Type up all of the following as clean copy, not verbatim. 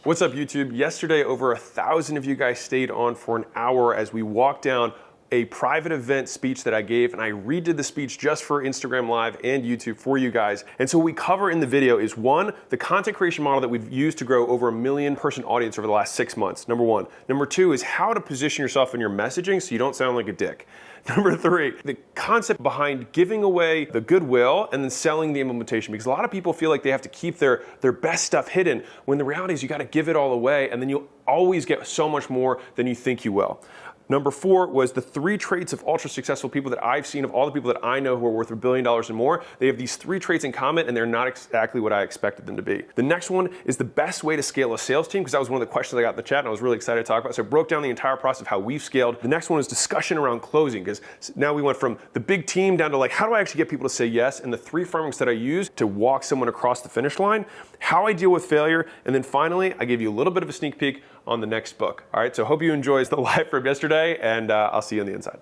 What's up, YouTube? Yesterday, over 1,000 of you guys stayed on for an hour as we walked down a private event speech that I gave, and I redid the speech just for Instagram Live and YouTube for you guys. And so what we cover in the video is one, the content creation model that we've used to grow over 1 million person audience over the last 6 months, number one. Number two is how to position yourself in your messaging so you don't sound like a dick. Number three, the concept behind giving away the goodwill and then selling the implementation, because a lot of people feel like they have to keep their best stuff hidden, when the reality is you gotta give it all away, and then you'll always get so much more than you think you will. Number four was the 3 traits of ultra successful people that I've seen, of all the people that I know who are worth $1 billion and more. They have these 3 traits in common, and they're not exactly what I expected them to be. The next one is the best way to scale a sales team, because that was one of the questions I got in the chat, and I was really excited to talk about. So I broke down the entire process of how we've scaled. The next one is discussion around closing, because now we went from the big team down to like, how do I actually get people to say yes? And the 3 frameworks that I use to walk someone across the finish line, how I deal with failure, and then finally, I gave you a little bit of a sneak peek on the next book. All right, so hope you enjoyed the live from yesterday, and I'll see you on the inside.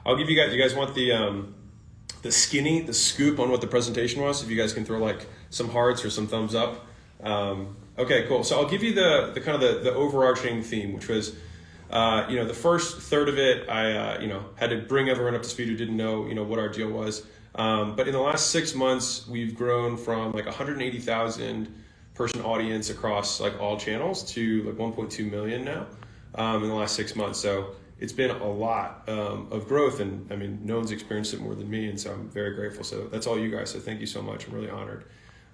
I'll give you guys want the scoop on what the presentation was? If you guys can throw like some hearts or some thumbs up. Okay, cool. So I'll give you the kind of the overarching theme, which was, the first third of it, I had to bring everyone up to speed who didn't know, what our deal was. But in the last 6 months, we've grown from like 180,000 person audience across like all channels to like 1.2 million now in the last 6 months. So it's been a lot of growth, and I mean, no one's experienced it more than me, and so I'm very grateful. So that's all you guys, so thank you so much. I'm really honored.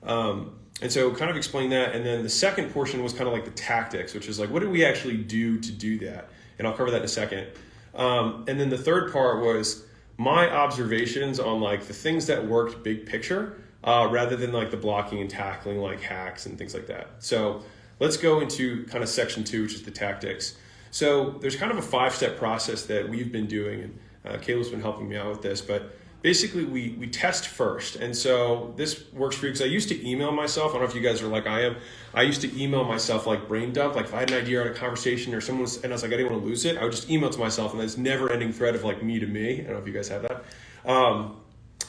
And so kind of explain that, and then the second portion was kind of like the tactics, which is like, what did we actually do to do that? And I'll cover that in a second. And then the third part was my observations on like the things that worked big picture, rather than like the blocking and tackling like hacks and things like that. So let's go into kind of section 2, which is the tactics. So there's kind of a 5-step process that we've been doing, and Caleb's been helping me out with this, but basically we test first. And so this works for you, because I used to email myself. I don't know if you guys are like I am. I used to email myself like brain dump, like if I had an idea or a conversation or someone was, and I was like, I didn't want to lose it, I would just email to myself, and this never ending thread of like me to me. I don't know if you guys have that.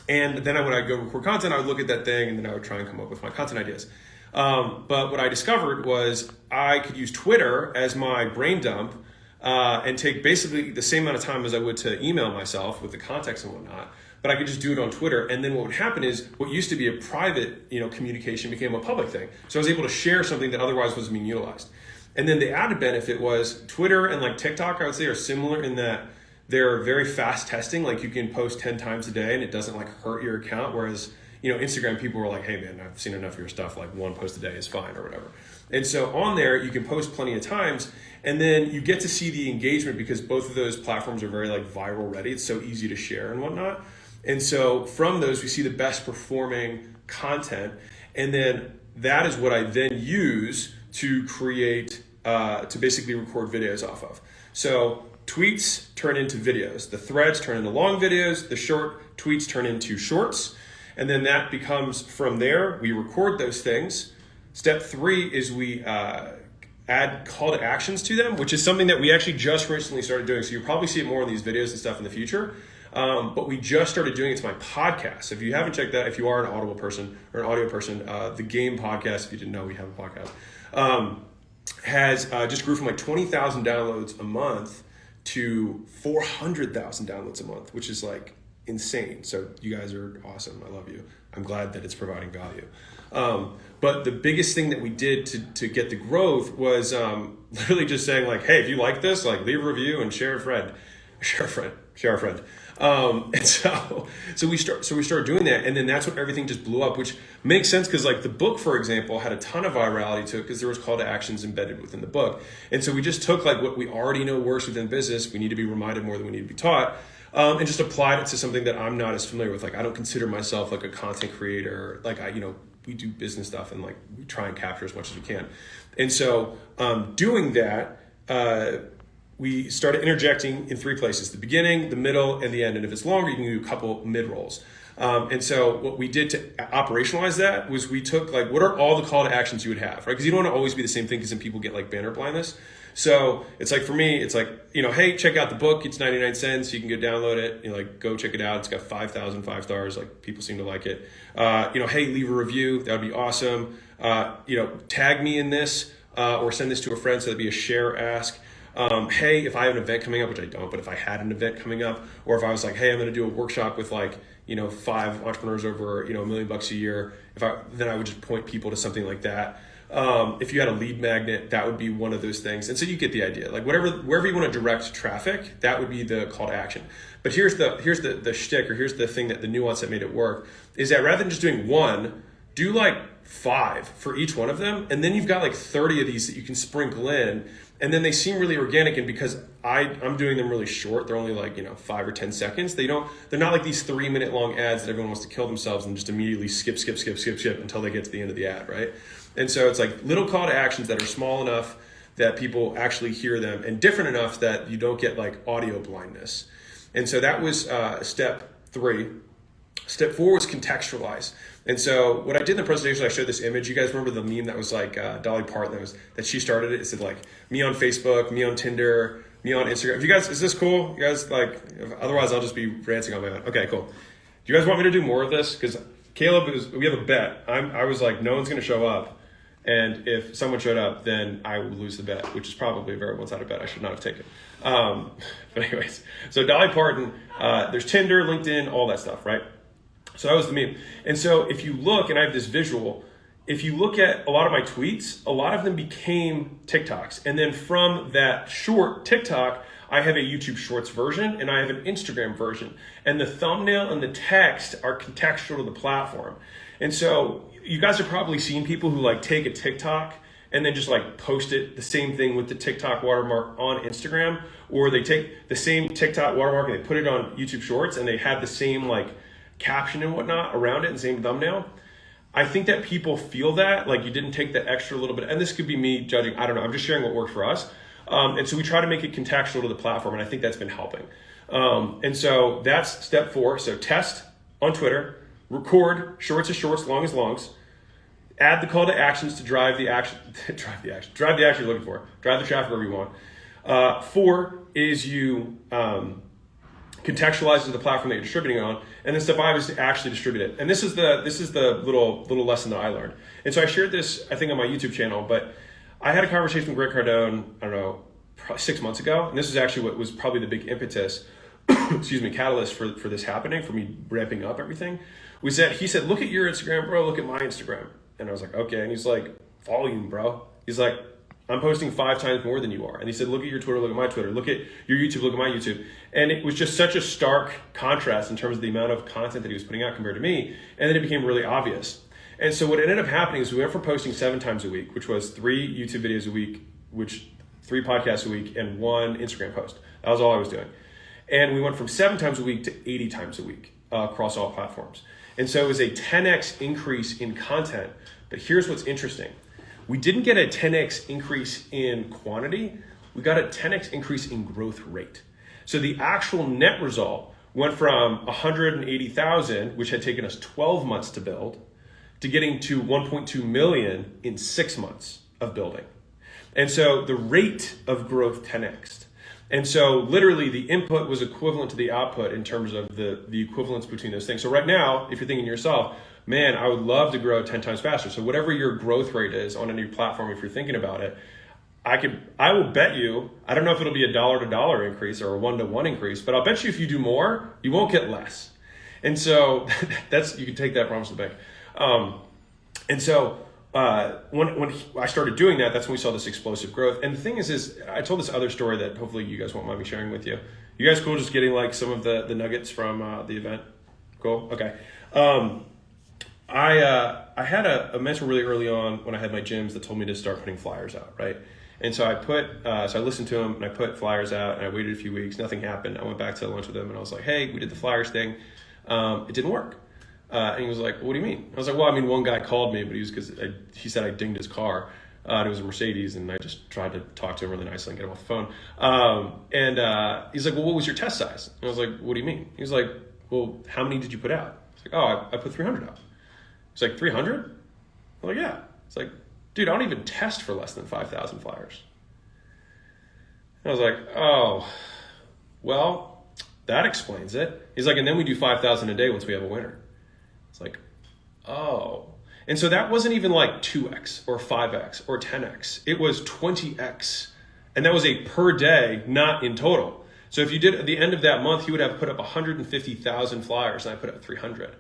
And then when I go record content, I would look at that thing, and then I would try and come up with my content ideas. But what I discovered was I could use Twitter as my brain dump and take basically the same amount of time as I would to email myself with the context and whatnot. But I could just do it on Twitter. And then what would happen is what used to be a private communication became a public thing. So I was able to share something that otherwise wasn't being utilized. And then the added benefit was Twitter and like TikTok, I would say, are similar in that they're very fast testing. Like you can post 10 times a day and it doesn't like hurt your account. Whereas, Instagram, people were like, hey man, I've seen enough of your stuff. Like 1 post a day is fine or whatever. And so on there, you can post plenty of times, and then you get to see the engagement, because both of those platforms are very like viral ready. It's so easy to share and whatnot. And so from those, we see the best performing content. And then that is what I then use to create, to basically record videos off of. So tweets turn into videos. The threads turn into long videos. The short tweets turn into shorts. And then that becomes, from there, we record those things. Step 3 is we add call to actions to them, which is something that we actually just recently started doing. So you'll probably see it more in these videos and stuff in the future. But we just started doing it to my podcast. So if you haven't checked that, if you are an Audible person or an audio person, the Game podcast, if you didn't know, we have a podcast, has just grew from like 20,000 downloads a month to 400,000 downloads a month, which is like insane. So you guys are awesome. I love you. I'm glad that it's providing value. But the biggest thing that we did to get the growth was literally just saying like, hey, if you like this, like leave a review and share a friend. And so we started doing that, and then that's when everything just blew up, which makes sense, because like the book, for example, had a ton of virality to it because there was call to actions embedded within the book. And so we just took like what we already know works within business, we need to be reminded more than we need to be taught, and just applied it to something that I'm not as familiar with. Like I don't consider myself like a content creator. Like we do business stuff, and like we try and capture as much as we can. And so doing that, we started interjecting in 3 places: the beginning, the middle, and the end. And if it's longer, you can do a couple mid-rolls. And so what we did to operationalize that was we took like, what are all the call to actions you would have, right? Because you don't want to always be the same thing, because then people get like banner blindness. So it's like, for me, it's like, hey, check out the book. It's 99 cents. You can go download it. Like go check it out. It's got 5,000 5-stars. Like people seem to like it. Hey, leave a review. That would be awesome. Tag me in this. or send this to a friend, so that'd be a share ask. Hey, if I have an event coming up, which I don't, but if I had an event coming up, or if I was like, hey, I'm going to do a workshop with like, 5 entrepreneurs over, $1 million a year, then I would just point people to something like that. If you had a lead magnet, that would be one of those things. And so you get the idea, like wherever you want to direct traffic, that would be the call to action. But here's the shtick, or here's the thing, that the nuance that made it work, is that rather than just doing one, do like 5 for each one of them. And then you've got like 30 of these that you can sprinkle in. And then they seem really organic, and because I'm doing them really short, they're only like 5 or 10 seconds. They're not like these 3-minute long ads that everyone wants to kill themselves and just immediately skip until they get to the end of the ad, right? And so it's like little call to actions that are small enough that people actually hear them, and different enough that you don't get like audio blindness. And so that was step 3. Step 4 was contextualize. And so what I did in the presentation, I showed this image. You guys remember the meme that was like Dolly Parton, that she started it? It said like, me on Facebook, me on Tinder, me on Instagram. If you guys, is this cool? You guys like, otherwise I'll just be ranting on my own. Okay, cool. Do you guys want me to do more of this? Because Caleb, we have a bet. I was like, no one's going to show up. And if someone showed up, then I would lose the bet, which is probably a very one-sided bet I should not have taken. But anyways, so Dolly Parton, there's Tinder, LinkedIn, all that stuff, right? So that was the meme. And so if you look, and I have this visual, if you look at a lot of my tweets, a lot of them became TikToks. And then from that short TikTok, I have a YouTube Shorts version and I have an Instagram version. And the thumbnail and the text are contextual to the platform. And so you guys have probably seen people who like take a TikTok and then just like post it, the same thing with the TikTok watermark on Instagram, or they take the same TikTok watermark and they put it on YouTube Shorts and they have the same like caption and whatnot around it and same thumbnail. I think that people feel that, like you didn't take that extra little bit, and this could be me judging, I don't know, I'm just sharing what worked for us. And so we try to make it contextual to the platform, and I think that's been helping. And so that's step 4. So test on Twitter, record shorts as shorts, long as longs, add the call to actions to drive the action, drive the action you're looking for, drive the traffic wherever you want. 4 is you contextualize to the platform that you're distributing on, and then step 5 is to actually distribute it. And this is the little lesson that I learned. And so I shared this, I think, on my YouTube channel, but I had a conversation with Grant Cardone, I don't know, 6 months ago, and this is actually what was probably the big impetus, catalyst for this happening, for me ramping up everything, was that he said, look at your Instagram, bro, look at my Instagram. And I was like, okay. And he's like, volume, bro. He's like, I'm posting 5 times more than you are. And he said, look at your Twitter, look at my Twitter, look at your YouTube, look at my YouTube. And it was just such a stark contrast in terms of the amount of content that he was putting out compared to me. And then it became really obvious. And so what ended up happening is we went from posting 7 times a week, which was 3 YouTube videos a week, 3 podcasts a week, and 1 Instagram post. That was all I was doing. And we went from 7 times a week to 80 times a week across all platforms. And so it was a 10x increase in content. But here's what's interesting. We didn't get a 10x increase in quantity. We got a 10x increase in growth rate. So the actual net result went from 180,000, which had taken us 12 months to build, to getting to 1.2 million in 6 months of building. And so the rate of growth 10x'd. And so literally the input was equivalent to the output in terms of the equivalence between those things. So right now, if you're thinking to yourself, man, I would love to grow 10 times faster. So whatever your growth rate is on a new platform, if you're thinking about it, I will bet you, I don't know if it'll be a dollar to dollar increase or a 1-to-1 increase, but I'll bet you if you do more, you won't get less. And so you can take that promise to the bank. And so when I started doing that, that's when we saw this explosive growth. And the thing is I told this other story that hopefully you guys won't mind me sharing with you. You guys cool just getting like some of the nuggets from the event? Cool? Okay. I had a mentor really early on when I had my gyms that told me to start putting flyers out, right? And so I listened to him and I put flyers out and I waited a few weeks, nothing happened. I went back to lunch with him and I was like, hey, we did the flyers thing. It didn't work. And he was like, what do you mean? I was like, well, I mean, one guy called me, but he said I dinged his car. It was a Mercedes, and I just tried to talk to him really nicely and get him off the phone. He's like, well, what was your test size? And I was like, what do you mean? He was like, well, how many did you put out? I was like, oh, I put 300 out. He's like, 300? I'm like, yeah. It's like, dude, I don't even test for less than 5,000 flyers. And I was like, oh, well, that explains it. He's like, and then we do 5,000 a day once we have a winner. It's like, oh. And so that wasn't even like 2x or 5x or 10x. It was 20x. And that was a per day, not in total. So if you did at the end of that month, you would have put up 150,000 flyers, and I put up 300.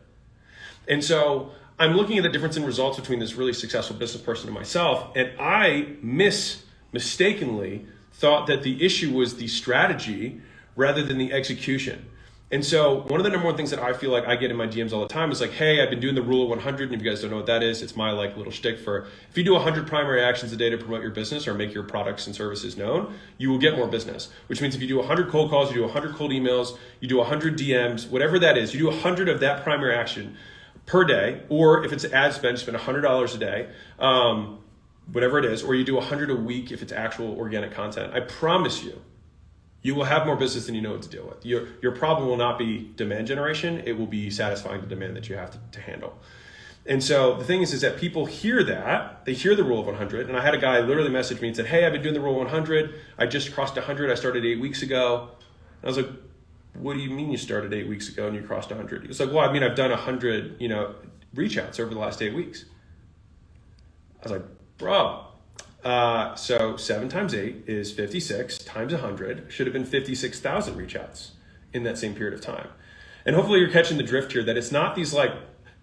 And so I'm looking at the difference in results between this really successful business person and myself, and I mistakenly thought that the issue was the strategy rather than the execution. And so one of the number one things that I feel like I get in my DMs all the time is like, hey, I've been doing the rule of 100. And if you guys don't know what that is, it's my like little shtick for if you do 100 primary actions a day to promote your business or make your products and services known, you will get more business. Which means if you do 100 cold calls, you do 100 cold emails, you do 100 DMs, whatever that is, you do 100 of that primary action per day, or if it's ad spend, spend $100 a day, whatever it is, or you do 100 a week if it's actual organic content. I promise you will have more business than you know what to deal with. Your problem will not be demand generation. It will be satisfying the demand that you have to handle. And so the thing is that people hear that, they hear the rule of 100. And I had a guy literally message me and said, hey, I've been doing the rule of 100. I just crossed 100. I started 8 weeks ago. And I was like, what do you mean you started 8 weeks ago and you crossed 100? He was like, well, I mean, I've done 100, reach outs over the last 8 weeks. I was like, bro. So 7 times 8 is 56 times 100 should have been 56,000 reach outs in that same period of time. And hopefully you're catching the drift here that it's not these like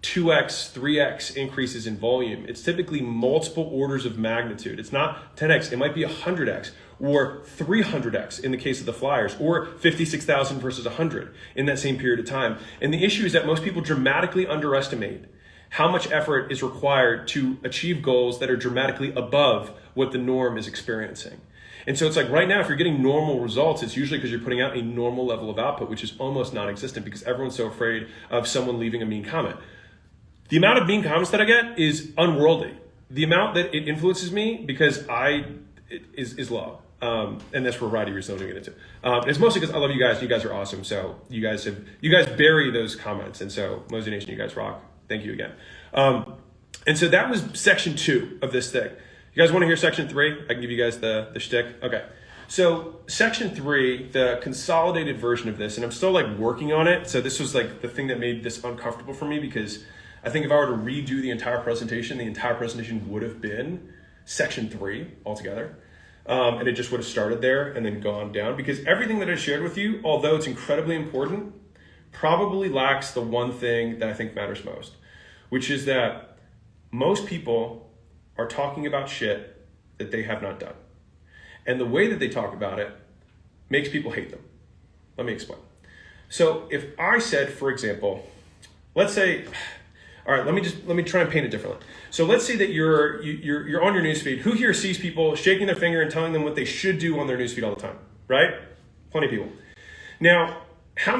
2x, 3x increases in volume. It's typically multiple orders of magnitude. It's not 10x, it might be 100x or 300x in the case of the flyers, or 56,000 versus 100 in that same period of time. And the issue is that most people dramatically underestimate how much effort is required to achieve goals that are dramatically above what the norm is experiencing. And so it's like right now, if you're getting normal results, it's usually because you're putting out a normal level of output, which is almost non-existent because everyone's so afraid of someone leaving a mean comment. The amount of mean comments that I get is unworldly. The amount that it influences me because is low. And that's for a variety of reasons I don't get into. It's mostly because I love you guys. You guys are awesome. So you guys bury those comments. And so Mosey Nation, you guys rock. Thank you again. And so that was section 2 of this thing. You guys want to hear section 3? I can give you guys the shtick. Okay. So section 3, the consolidated version of this, and I'm still like working on it. So this was like the thing that made this uncomfortable for me because I think if I were to redo the entire presentation would have been section 3 altogether. And it just would have started there and then gone down because everything that I shared with you, although it's incredibly important, probably lacks the one thing that I think matters most, which is that most people are talking about shit that they have not done. And the way that they talk about it makes people hate them. Let me explain. So if I said, for example, let's say, all right, let me try and paint it differently. So let's say that you're on your newsfeed. Who here sees people shaking their finger and telling them what they should do on their newsfeed all the time, right? Plenty of people. Now, how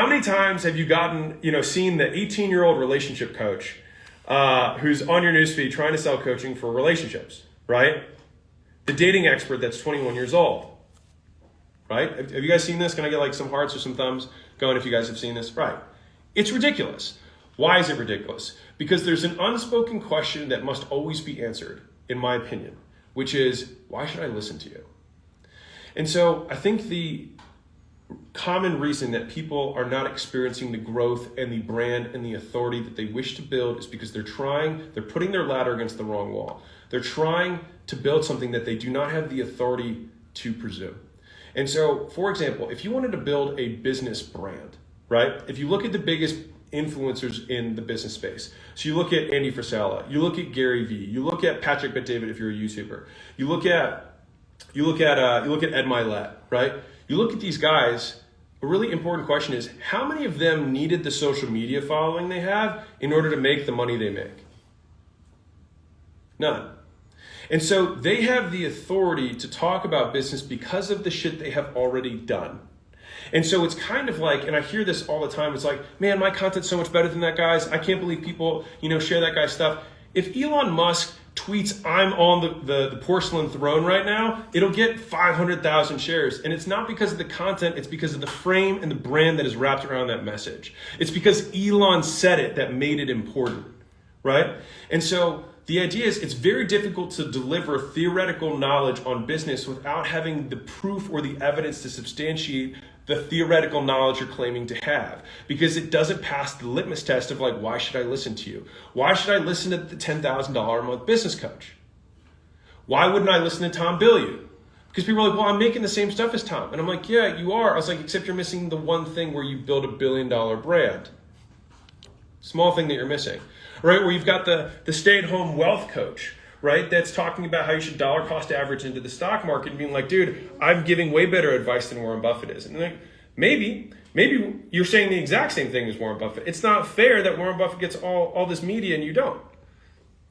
many times have you seen the 18-year-old relationship coach who's on your newsfeed trying to sell coaching for relationships, right? The dating expert that's 21 years old, right? Have you guys seen this? Can I get like some hearts or some thumbs going if you guys have seen this? Right. It's ridiculous. Why is it ridiculous? Because there's an unspoken question that must always be answered, in my opinion, which is, why should I listen to you? And so I think the common reason that people are not experiencing the growth and the brand and the authority that they wish to build is because they're putting their ladder against the wrong wall. They're trying to build something that they do not have the authority to pursue. And so, for example, if you wanted to build a business brand, right? If you look at the biggest influencers in the business space. So you look at Andy Frisella, you look at Gary Vee, you look at Patrick Bet-David if you're a YouTuber, you look at Ed Milet, right? You look at these guys, a really important question is, how many of them needed the social media following they have in order to make the money they make? None. And so they have the authority to talk about business because of the shit they have already done. And so it's kind of like, and I hear this all the time, it's like, man, my content's so much better than that guy's. I can't believe people, share that guy's stuff. If Elon Musk tweets, I'm on the porcelain throne right now, it'll get 500,000 shares. And it's not because of the content, it's because of the frame and the brand that is wrapped around that message. It's because Elon said it that made it important, right? And so the idea is it's very difficult to deliver theoretical knowledge on business without having the proof or the evidence to substantiate the theoretical knowledge you're claiming to have, because it doesn't pass the litmus test of like, why should I listen to you? Why should I listen to the $10,000 a month business coach? Why wouldn't I listen to Tom Bilyeu? Because people are like, well, I'm making the same stuff as Tom. And I'm like, yeah, you are. I was like, except you're missing the one thing where you build $1 billion brand. Small thing that you're missing, right? Where you've got the stay-at-home wealth coach, right? That's talking about how you should dollar cost average into the stock market and being like, dude, I'm giving way better advice than Warren Buffett is. And like, maybe you're saying the exact same thing as Warren Buffett. It's not fair that Warren Buffett gets all this media and you don't.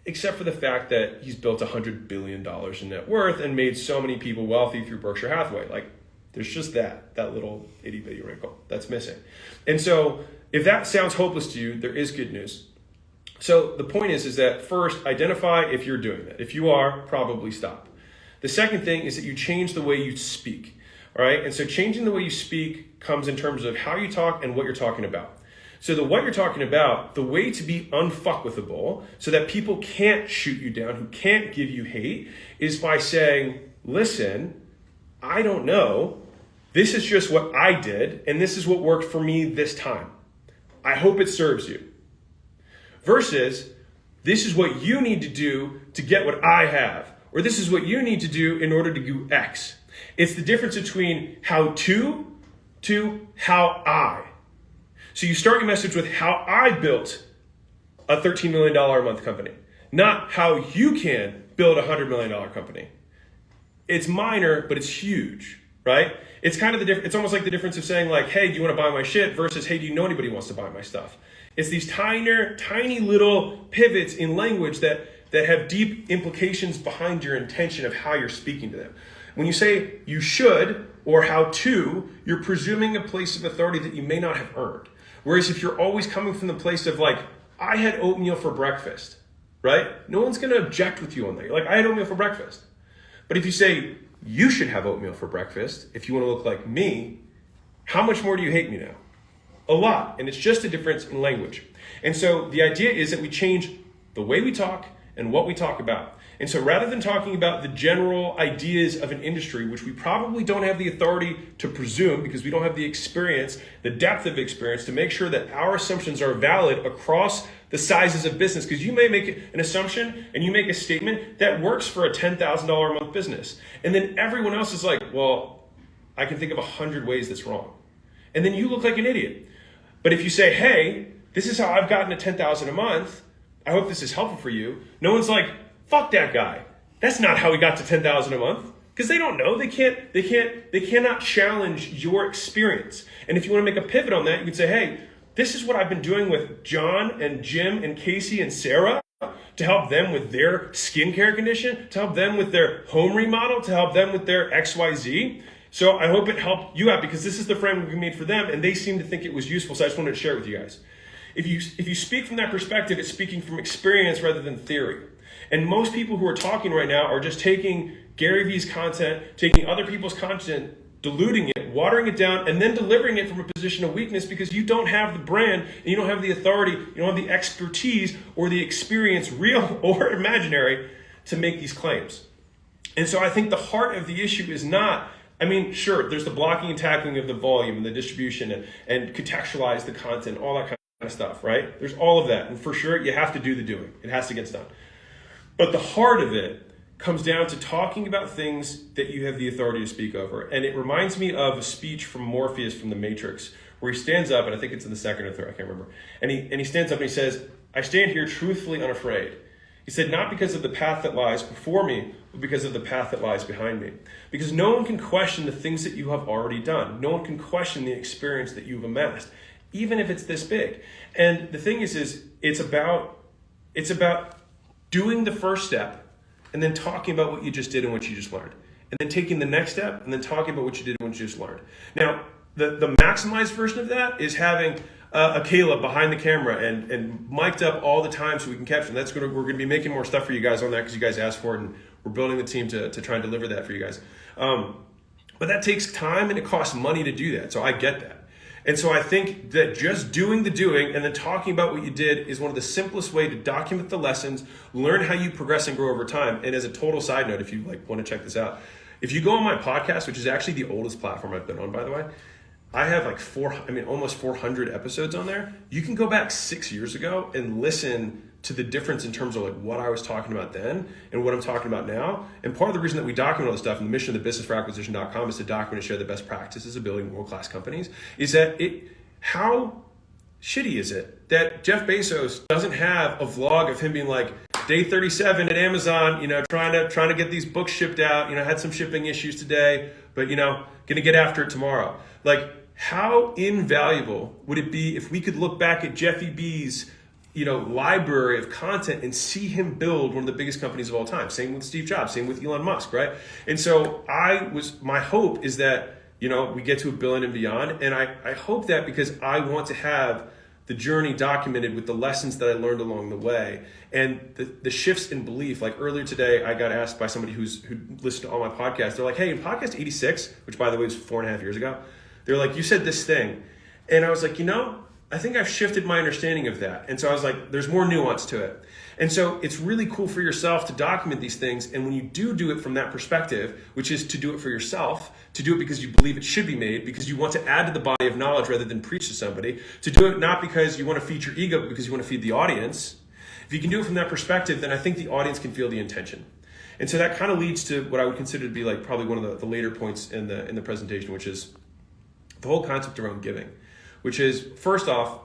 Except for the fact that he's built $100 billion in net worth and made so many people wealthy through Berkshire Hathaway. Like, there's just that little itty bitty wrinkle that's missing. And so if that sounds hopeless to you, there is good news. So the point is that first, identify if you're doing that. If you are, probably stop. The second thing is that you change the way you speak, all right? And so changing the way you speak comes in terms of how you talk and what you're talking about. So what you're talking about, the way to be unfuckwithable so that people can't shoot you down, who can't give you hate, is by saying, listen, I don't know. This is just what I did, and this is what worked for me this time. I hope it serves you. Versus, this is what you need to do to get what I have, or this is what you need to do in order to do X. It's the difference between how to how I. So you start your message with how I built a $13 million a month company, not how you can build a $100 million company. It's minor, but it's huge, right? It's kind of it's almost like the difference of saying like, hey, do you want to buy my shit versus, hey, do you know anybody who wants to buy my stuff? It's these tiny little pivots in language that have deep implications behind your intention of how you're speaking to them. When you say you should or how to, you're presuming a place of authority that you may not have earned. Whereas if you're always coming from the place of like, I had oatmeal for breakfast, right? No one's going to object with you on that. You're like, I had oatmeal for breakfast. But if you say, you should have oatmeal for breakfast, if you want to look like me, how much more do you hate me now? A lot. And it's just a difference in language. And so the idea is that we change the way we talk and what we talk about. And so rather than talking about the general ideas of an industry, which we probably don't have the authority to presume because we don't have the experience, the depth of experience to make sure that our assumptions are valid across the sizes of business. Because you may make an assumption and you make a statement that works for a $10,000 a month business. And then everyone else is like, well, I can think of 100 ways that's wrong. And then you look like an idiot. But if you say, hey, this is how I've gotten to $10,000 a month, I hope this is helpful for you. No one's like, fuck that guy. That's not how he got to $10,000 a month. Because they don't know. They cannot challenge your experience. And if you want to make a pivot on that, you can say, hey, this is what I've been doing with John and Jim and Casey and Sarah to help them with their skincare condition, to help them with their home remodel, to help them with their XYZ. So I hope it helped you out because this is the framework we made for them and they seem to think it was useful. So I just wanted to share it with you guys. If you speak from that perspective, it's speaking from experience rather than theory. And most people who are talking right now are just taking Gary Vee's content, taking other people's content, diluting it, watering it down, and then delivering it from a position of weakness because you don't have the brand and you don't have the authority, you don't have the expertise or the experience, real or imaginary, to make these claims. And so I think the heart of the issue is not, I mean, sure, there's the blocking and tackling of the volume and the distribution and contextualize the content, all that kind of stuff, right? There's all of that. And for sure, you have to do the doing. It has to get done. But the heart of it comes down to talking about things that you have the authority to speak over. And it reminds me of a speech from Morpheus from The Matrix, where he stands up, and I think it's in the second or third, I can't remember. And he stands up and he says, I stand here truthfully unafraid. He said, not because of the path that lies before me, but because of the path that lies behind me. Because no one can question the things that you have already done. No one can question the experience that you've amassed, even if it's this big. And the thing is it's about doing the first step and then talking about what you just did and what you just learned. And then taking the next step and then talking about what you did and what you just learned. Now, the maximized version of that is having a Caleb behind the camera and mic'd up all the time so we can capture. We're going to be making more stuff for you guys on that because you guys asked for it and we're building the team to try and deliver that for you guys. But that takes time and it costs money to do that. So I get that. And so I think that just doing the doing and then talking about what you did is one of the simplest way to document the lessons, learn how you progress and grow over time. And as a total side note, if you want to check this out, if you go on my podcast, which is actually the oldest platform I've been on, by the way, I have like almost 400 episodes on there. You can go back 6 years ago and listen to the difference in terms of like what I was talking about then and what I'm talking about now. And part of the reason that we document all this stuff, and the mission of the businessforacquisition.com is to document and share the best practices of building world-class companies, is that how shitty is it that Jeff Bezos doesn't have a vlog of him being like, day 37 at Amazon, trying to get these books shipped out, had some shipping issues today, but gonna get after it tomorrow. Like, how invaluable would it be if we could look back at Jeffy B's library of content and see him build one of the biggest companies of all time? Same with Steve Jobs, same with Elon Musk, right? And so my hope is that we get to $1 billion and beyond, and I hope that because I want to have the journey documented with the lessons that I learned along the way and the shifts in belief. Like earlier today, I got asked by somebody who listened to all my podcasts. They're like, hey, in podcast 86, which by the way was 4.5 years ago, they're like, you said this thing. And I was like, I think I've shifted my understanding of that. And so I was like, there's more nuance to it. And so it's really cool for yourself to document these things. And when you do it from that perspective, which is to do it for yourself, to do it because you believe it should be made, because you want to add to the body of knowledge rather than preach to somebody, to do it not because you want to feed your ego, but because you want to feed the audience. If you can do it from that perspective, then I think the audience can feel the intention. And so that kind of leads to what I would consider to be like probably one of the later points in the presentation, which is the whole concept around giving, which is, first off,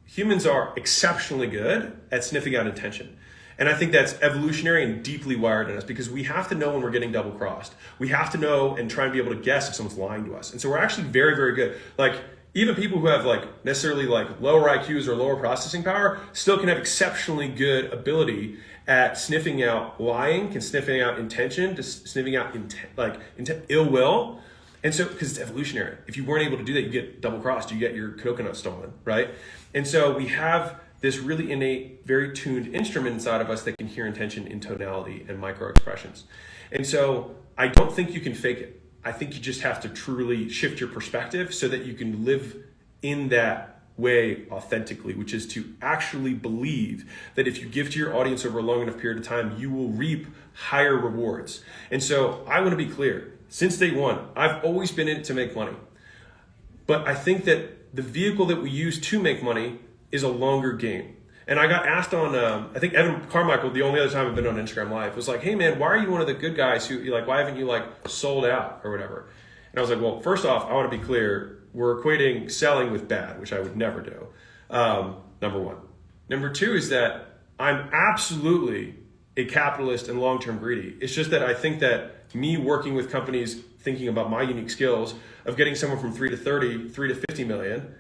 humans are exceptionally good at sniffing out intention. And I think that's evolutionary and deeply wired in us because we have to know when we're getting double crossed. We have to know and try and be able to guess if someone's lying to us. And so we're actually very, very good. Like even people who have like necessarily like lower IQs or lower processing power still can have exceptionally good ability at sniffing out lying, can sniffing out intention, just sniffing out ill will. And so, because it's evolutionary. If you weren't able to do that, you get double crossed, you get your coconut stolen, right? And so we have this really innate, very tuned instrument inside of us that can hear intention in tonality and micro expressions. And so I don't think you can fake it. I think you just have to truly shift your perspective so that you can live in that way authentically, which is to actually believe that if you give to your audience over a long enough period of time, you will reap higher rewards. And so I want to be clear. Since day one, I've always been in it to make money. But I think that the vehicle that we use to make money is a longer game. And I got asked on, I think Evan Carmichael, the only other time I've been on Instagram Live, was like, hey man, why are you one of the good guys who, why haven't you sold out or whatever? And I was like, well, first off, I want to be clear. We're equating selling with bad, which I would never do. Number one. Number two is that I'm absolutely a capitalist and long-term greedy. It's just that I think that me working with companies thinking about my unique skills of getting someone from 3 to 30, 3 to 50 million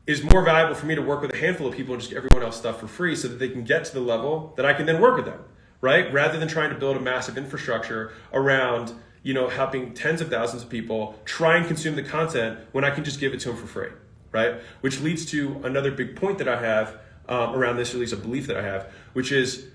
is more valuable for me to work with a handful of people and just get everyone else stuff for free so that they can get to the level that I can then work with them, right? Rather than trying to build a massive infrastructure around, helping tens of thousands of people try and consume the content when I can just give it to them for free, right? Which leads to another big point that I have around this, or at least a belief that I have, which is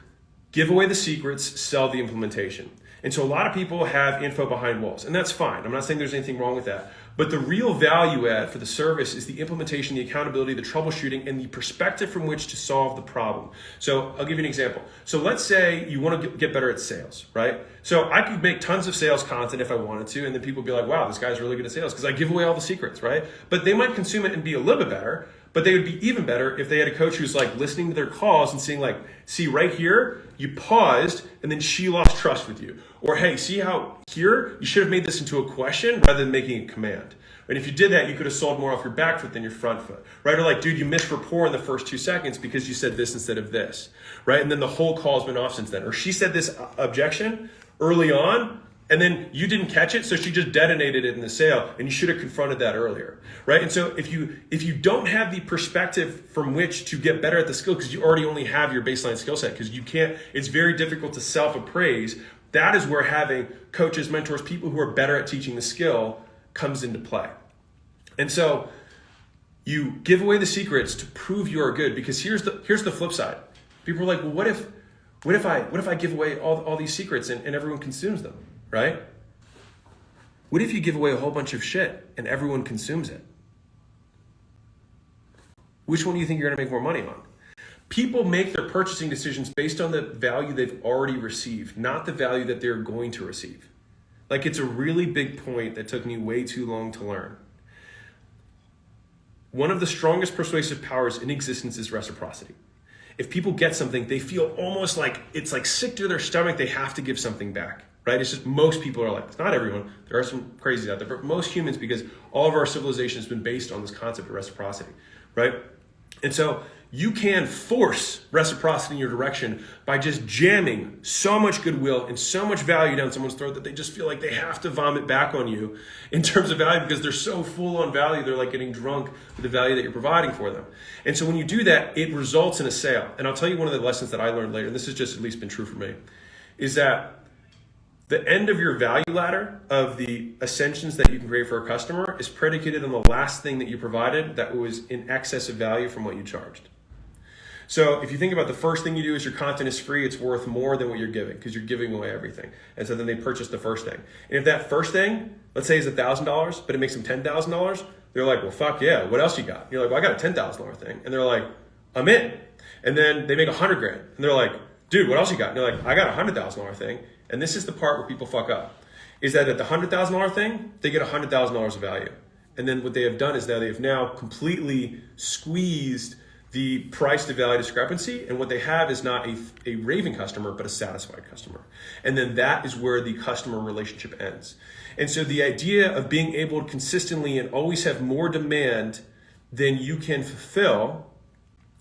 give away the secrets, sell the implementation. And so a lot of people have info behind walls, and that's fine. I'm not saying there's anything wrong with that. But the real value add for the service is the implementation, the accountability, the troubleshooting, and the perspective from which to solve the problem. So I'll give you an example. So let's say you want to get better at sales, right? So I could make tons of sales content if I wanted to, and then people would be like, wow, this guy's really good at sales because I give away all the secrets, right? But they might consume it and be a little bit better, but they would be even better if they had a coach who's listening to their calls and seeing see right here, you paused and then she lost trust with you. Or hey, see how here, you should have made this into a question rather than making a command. And if you did that, you could have sold more off your back foot than your front foot, right? Or dude, you missed rapport in the first 2 seconds because you said this instead of this, right? And then the whole call's been off since then. Or she said this objection early on, and then you didn't catch it, so she just detonated it in the sale, and you should have confronted that earlier, right? And so if you don't have the perspective from which to get better at the skill, because you already only have your baseline skill set, because it's very difficult to self-appraise, that is where having coaches, mentors, people who are better at teaching the skill comes into play. And so you give away the secrets to prove you are good, because here's the flip side. People are like, well, what if I give away all these secrets and everyone consumes them? Right? What if you give away a whole bunch of shit and everyone consumes it? Which one do you think you're going to make more money on? People make their purchasing decisions based on the value they've already received, not the value that they're going to receive. It's a really big point that took me way too long to learn. one of the strongest persuasive powers in existence is reciprocity. If people get something, they feel almost like it's like sick to their stomach, they have to give something back, right? It's just most people are like, it's not everyone, there are some crazies out there, but most humans, because all of our civilization has been based on this concept of reciprocity, right? And so you can force reciprocity in your direction by just jamming so much goodwill and so much value down someone's throat that they just feel like they have to vomit back on you in terms of value, because they're so full on value, they're like getting drunk with the value that you're providing for them. And so when you do that, it results in a sale. And I'll tell you one of the lessons that I learned later, and this has just at least been true for me, is that the end of your value ladder of the ascensions that you can create for a customer is predicated on the last thing that you provided that was in excess of value from what you charged. So if you think about the first thing you do is your content is free, it's worth more than what you're giving because you're giving away everything. And so then they purchase the first thing. And if that first thing, let's say is $1,000, but it makes them $10,000, they're like, well, fuck yeah, what else you got? And you're like, well, I got a $10,000 thing. And they're like, I'm in. And then they make $100,000. And they're like, dude, what else you got? And they're like, I got a $100,000 thing. And this is the part where people fuck up, is that at the $100,000 thing, they get $100,000 of value. And then what they have done is that they have now completely squeezed the price to value discrepancy, and what they have is not a raving customer, but a satisfied customer. And then that is where the customer relationship ends. And so the idea of being able to consistently and always have more demand than you can fulfill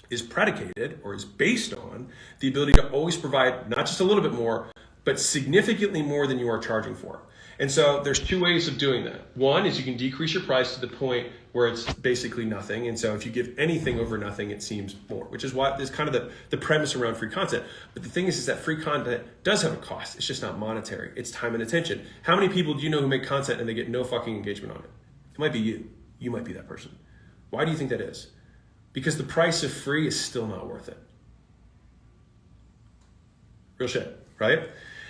is predicated or is based on the ability to always provide not just a little bit more, but significantly more than you are charging for. And so there's two ways of doing that. One is you can decrease your price to the point where it's basically nothing. And so if you give anything over nothing, it seems more, which is why there's kind of the premise around free content. But the thing is that free content does have a cost. It's just not monetary. It's time and attention. How many people do you know who make content and they get no fucking engagement on it? It might be you. You might be that person. Why do you think that is? Because the price of free is still not worth it. Real shit, right?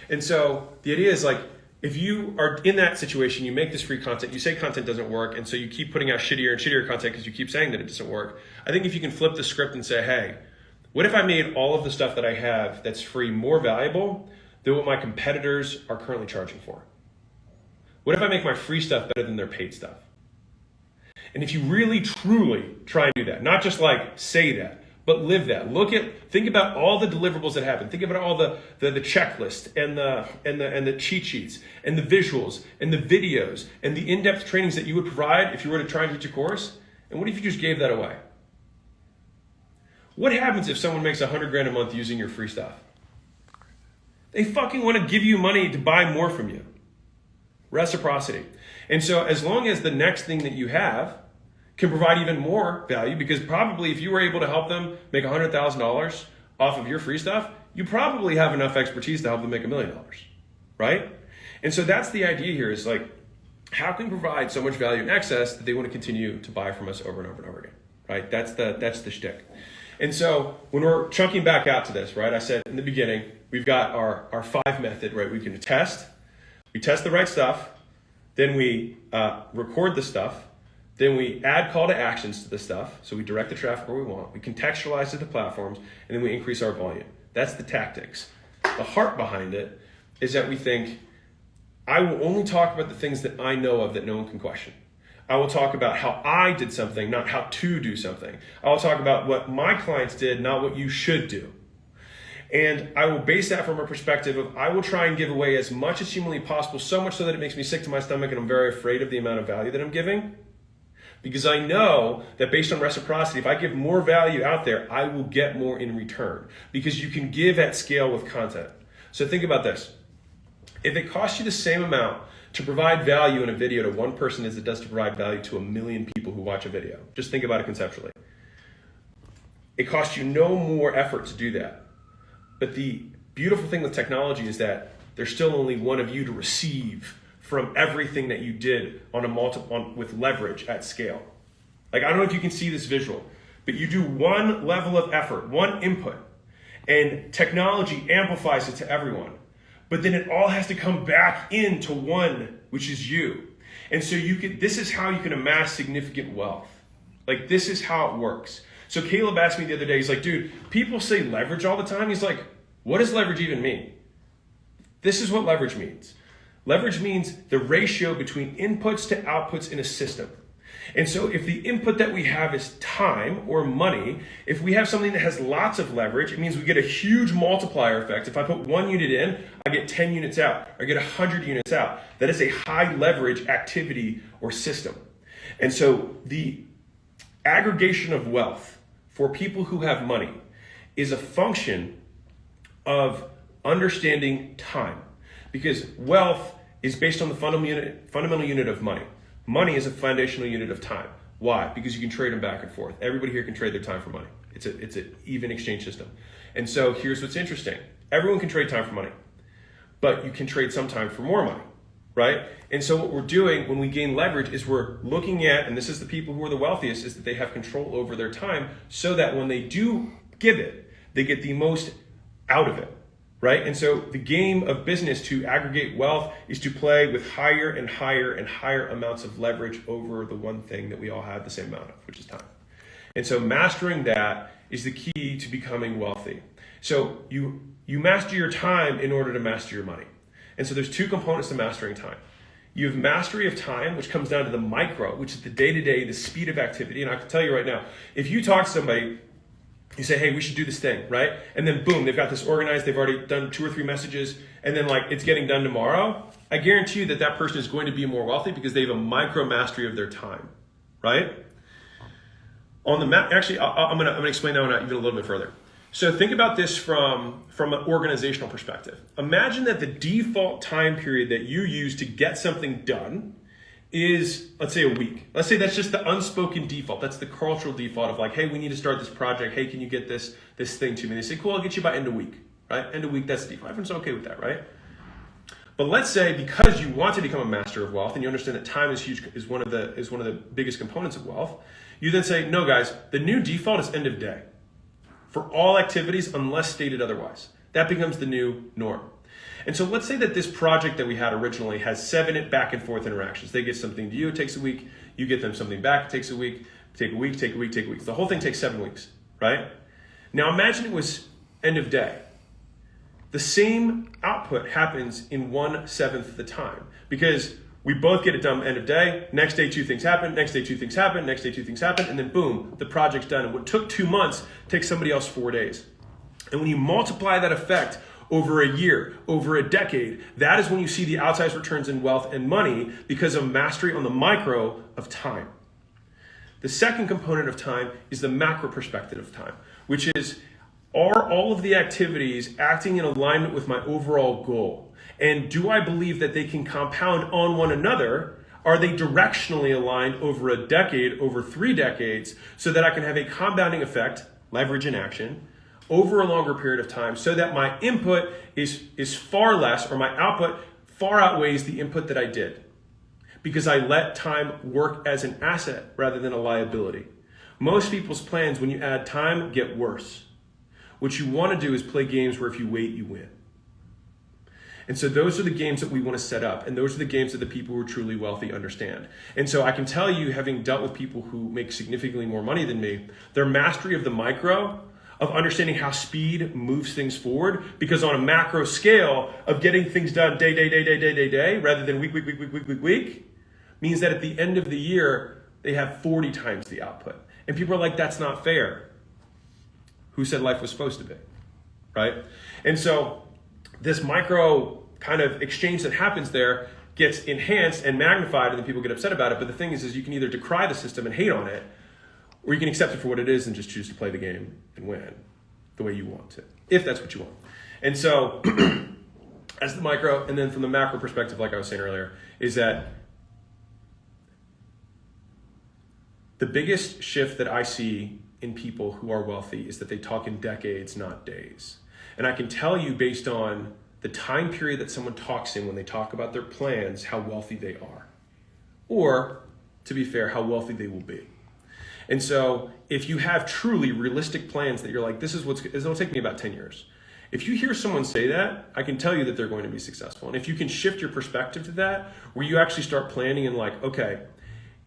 And so the idea is like, if you are in that situation, you make this free content, you say content doesn't work, and so you keep putting out shittier and shittier content because you keep saying that it doesn't work. I think if you can flip the script and say, hey, what if I made all of the stuff that I have that's free more valuable than what my competitors are currently charging for? What if I make my free stuff better than their paid stuff? And if you really, truly try and do that, not just like say that, but live that. Think about all the deliverables that happen. Think about all the checklist and the cheat sheets and the visuals and the videos and the in-depth trainings that you would provide if you were to try and teach a course. And what if you just gave that away? What happens if someone makes $100,000 a month using your free stuff? They fucking want to give you money to buy more from you. Reciprocity. And so as long as the next thing that you have can provide even more value, because probably if you were able to help them make $100,000 off of your free stuff, you probably have enough expertise to help them make $1 million, right? And so that's the idea here, is like, how can we provide so much value in excess that they want to continue to buy from us over and over and over again, right? That's the shtick. And so when we're chunking back out to this, right, I said in the beginning, we've got our 5 method, right? We can test the right stuff, then we record the stuff, then we add call to actions to the stuff, so we direct the traffic where we want, we contextualize it to platforms, and then we increase our volume. That's the tactics. The heart behind it is that we think, I will only talk about the things that I know of that no one can question. I will talk about how I did something, not how to do something. I will talk about what my clients did, not what you should do. And I will base that from a perspective of, I will try and give away as much as humanly possible, so much so that it makes me sick to my stomach and I'm very afraid of the amount of value that I'm giving. Because I know that based on reciprocity, if I give more value out there, I will get more in return. Because you can give at scale with content. So think about this. If it costs you the same amount to provide value in a video to one person as it does to provide value to 1 million people who watch a video, just think about it conceptually. It costs you no more effort to do that. But the beautiful thing with technology is that there's still only one of you to receive from everything that you did with leverage at scale. Like, I don't know if you can see this visual, but you do one level of effort, one input, and technology amplifies it to everyone. But then it all has to come back into one, which is you. And so this is how you can amass significant wealth. Like, this is how it works. So Caleb asked me the other day, he's like, dude, people say leverage all the time. He's like, what does leverage even mean? This is what leverage means. Leverage means the ratio between inputs to outputs in a system. And so if the input that we have is time or money, if we have something that has lots of leverage, it means we get a huge multiplier effect. If I put 1 unit in, I get 10 units out, or I get 100 units out. That is a high leverage activity or system. And so the aggregation of wealth for people who have money is a function of understanding time, because wealth is based on the fundamental unit of money. Money is a foundational unit of time. Why? Because you can trade them back and forth. Everybody here can trade their time for money. It's an even exchange system. And so here's what's interesting. Everyone can trade time for money, but you can trade some time for more money, right? And so what we're doing when we gain leverage is we're looking at, and this is the people who are the wealthiest, is that they have control over their time so that when they do give it, they get the most out of it. Right? And so the game of business to aggregate wealth is to play with higher and higher and higher amounts of leverage over the one thing that we all have the same amount of, which is time. And so mastering that is the key to becoming wealthy. So you master your time in order to master your money. And so there's two components to mastering time. You have mastery of time, which comes down to the micro, which is the day-to-day, the speed of activity. And I can tell you right now, if you talk to somebody, you say, hey, we should do this thing, right? And then boom, they've got this organized, they've already done 2 or 3 messages, and then like it's getting done tomorrow. I guarantee you that that person is going to be more wealthy because they have a micro mastery of their time, right? On the map, actually, I'm gonna explain that one out even a little bit further. So think about this from an organizational perspective. Imagine that the default time period that you use to get something done is, let's say, a week. Let's say that's just the unspoken default. That's the cultural default of like, hey, we need to start this project. Hey, can you get this thing to me? And they say, cool, I'll get you by end of week, right? End of week, that's the default. Everyone's okay with that, right? But let's say because you want to become a master of wealth and you understand that time is huge, is one of the biggest components of wealth, you then say, no, guys, the new default is end of day for all activities unless stated otherwise. That becomes the new norm. And so let's say that this project that we had originally has 7 back and forth interactions. They get something to you, it takes a week. You get them something back, it takes a week. Take a week, take a week, take a week. The whole thing takes 7 weeks, right? Now imagine it was end of day. The same output happens in 1/7 the time because we both get it done end of day. Next day, 2 things happen. Next day, 2 things happen. Next day, 2 things happen. And then boom, the project's done. And what took 2 months takes somebody else 4 days. And when you multiply that effect over a year, over a decade, that is when you see the outsized returns in wealth and money because of mastery on the micro of time. The second component of time is the macro perspective of time, which is, are all of the activities acting in alignment with my overall goal? And do I believe that they can compound on one another? Are they directionally aligned over a decade, over 3 decades, so that I can have a compounding effect, leverage in action, over a longer period of time so that my input is far less or my output far outweighs the input that I did because I let time work as an asset rather than a liability. Most people's plans when you add time get worse. What you want to do is play games where if you wait, you win. And so those are the games that we want to set up. And those are the games that the people who are truly wealthy understand. And so I can tell you, having dealt with people who make significantly more money than me, their mastery of the micro, of understanding how speed moves things forward, because on a macro scale of getting things done day, rather than week, means that at the end of the year, they have 40 times the output. And people are like, that's not fair. Who said life was supposed to be, right? And so this micro kind of exchange that happens there gets enhanced and magnified, and then people get upset about it. But the thing is you can either decry the system and hate on it, or you can accept it for what it is and just choose to play the game and win the way you want to, if that's what you want. And so as the micro, and then from the macro perspective, like I was saying earlier, is that the biggest shift that I see in people who are wealthy is that they talk in decades, not days. And I can tell you based on the time period that someone talks in when they talk about their plans, how wealthy they are. Or, to be fair, how wealthy they will be. And so if you have truly realistic plans that you're like, it'll take me about 10 years. If you hear someone say that, I can tell you that they're going to be successful. And if you can shift your perspective to that, where you actually start planning and like, okay,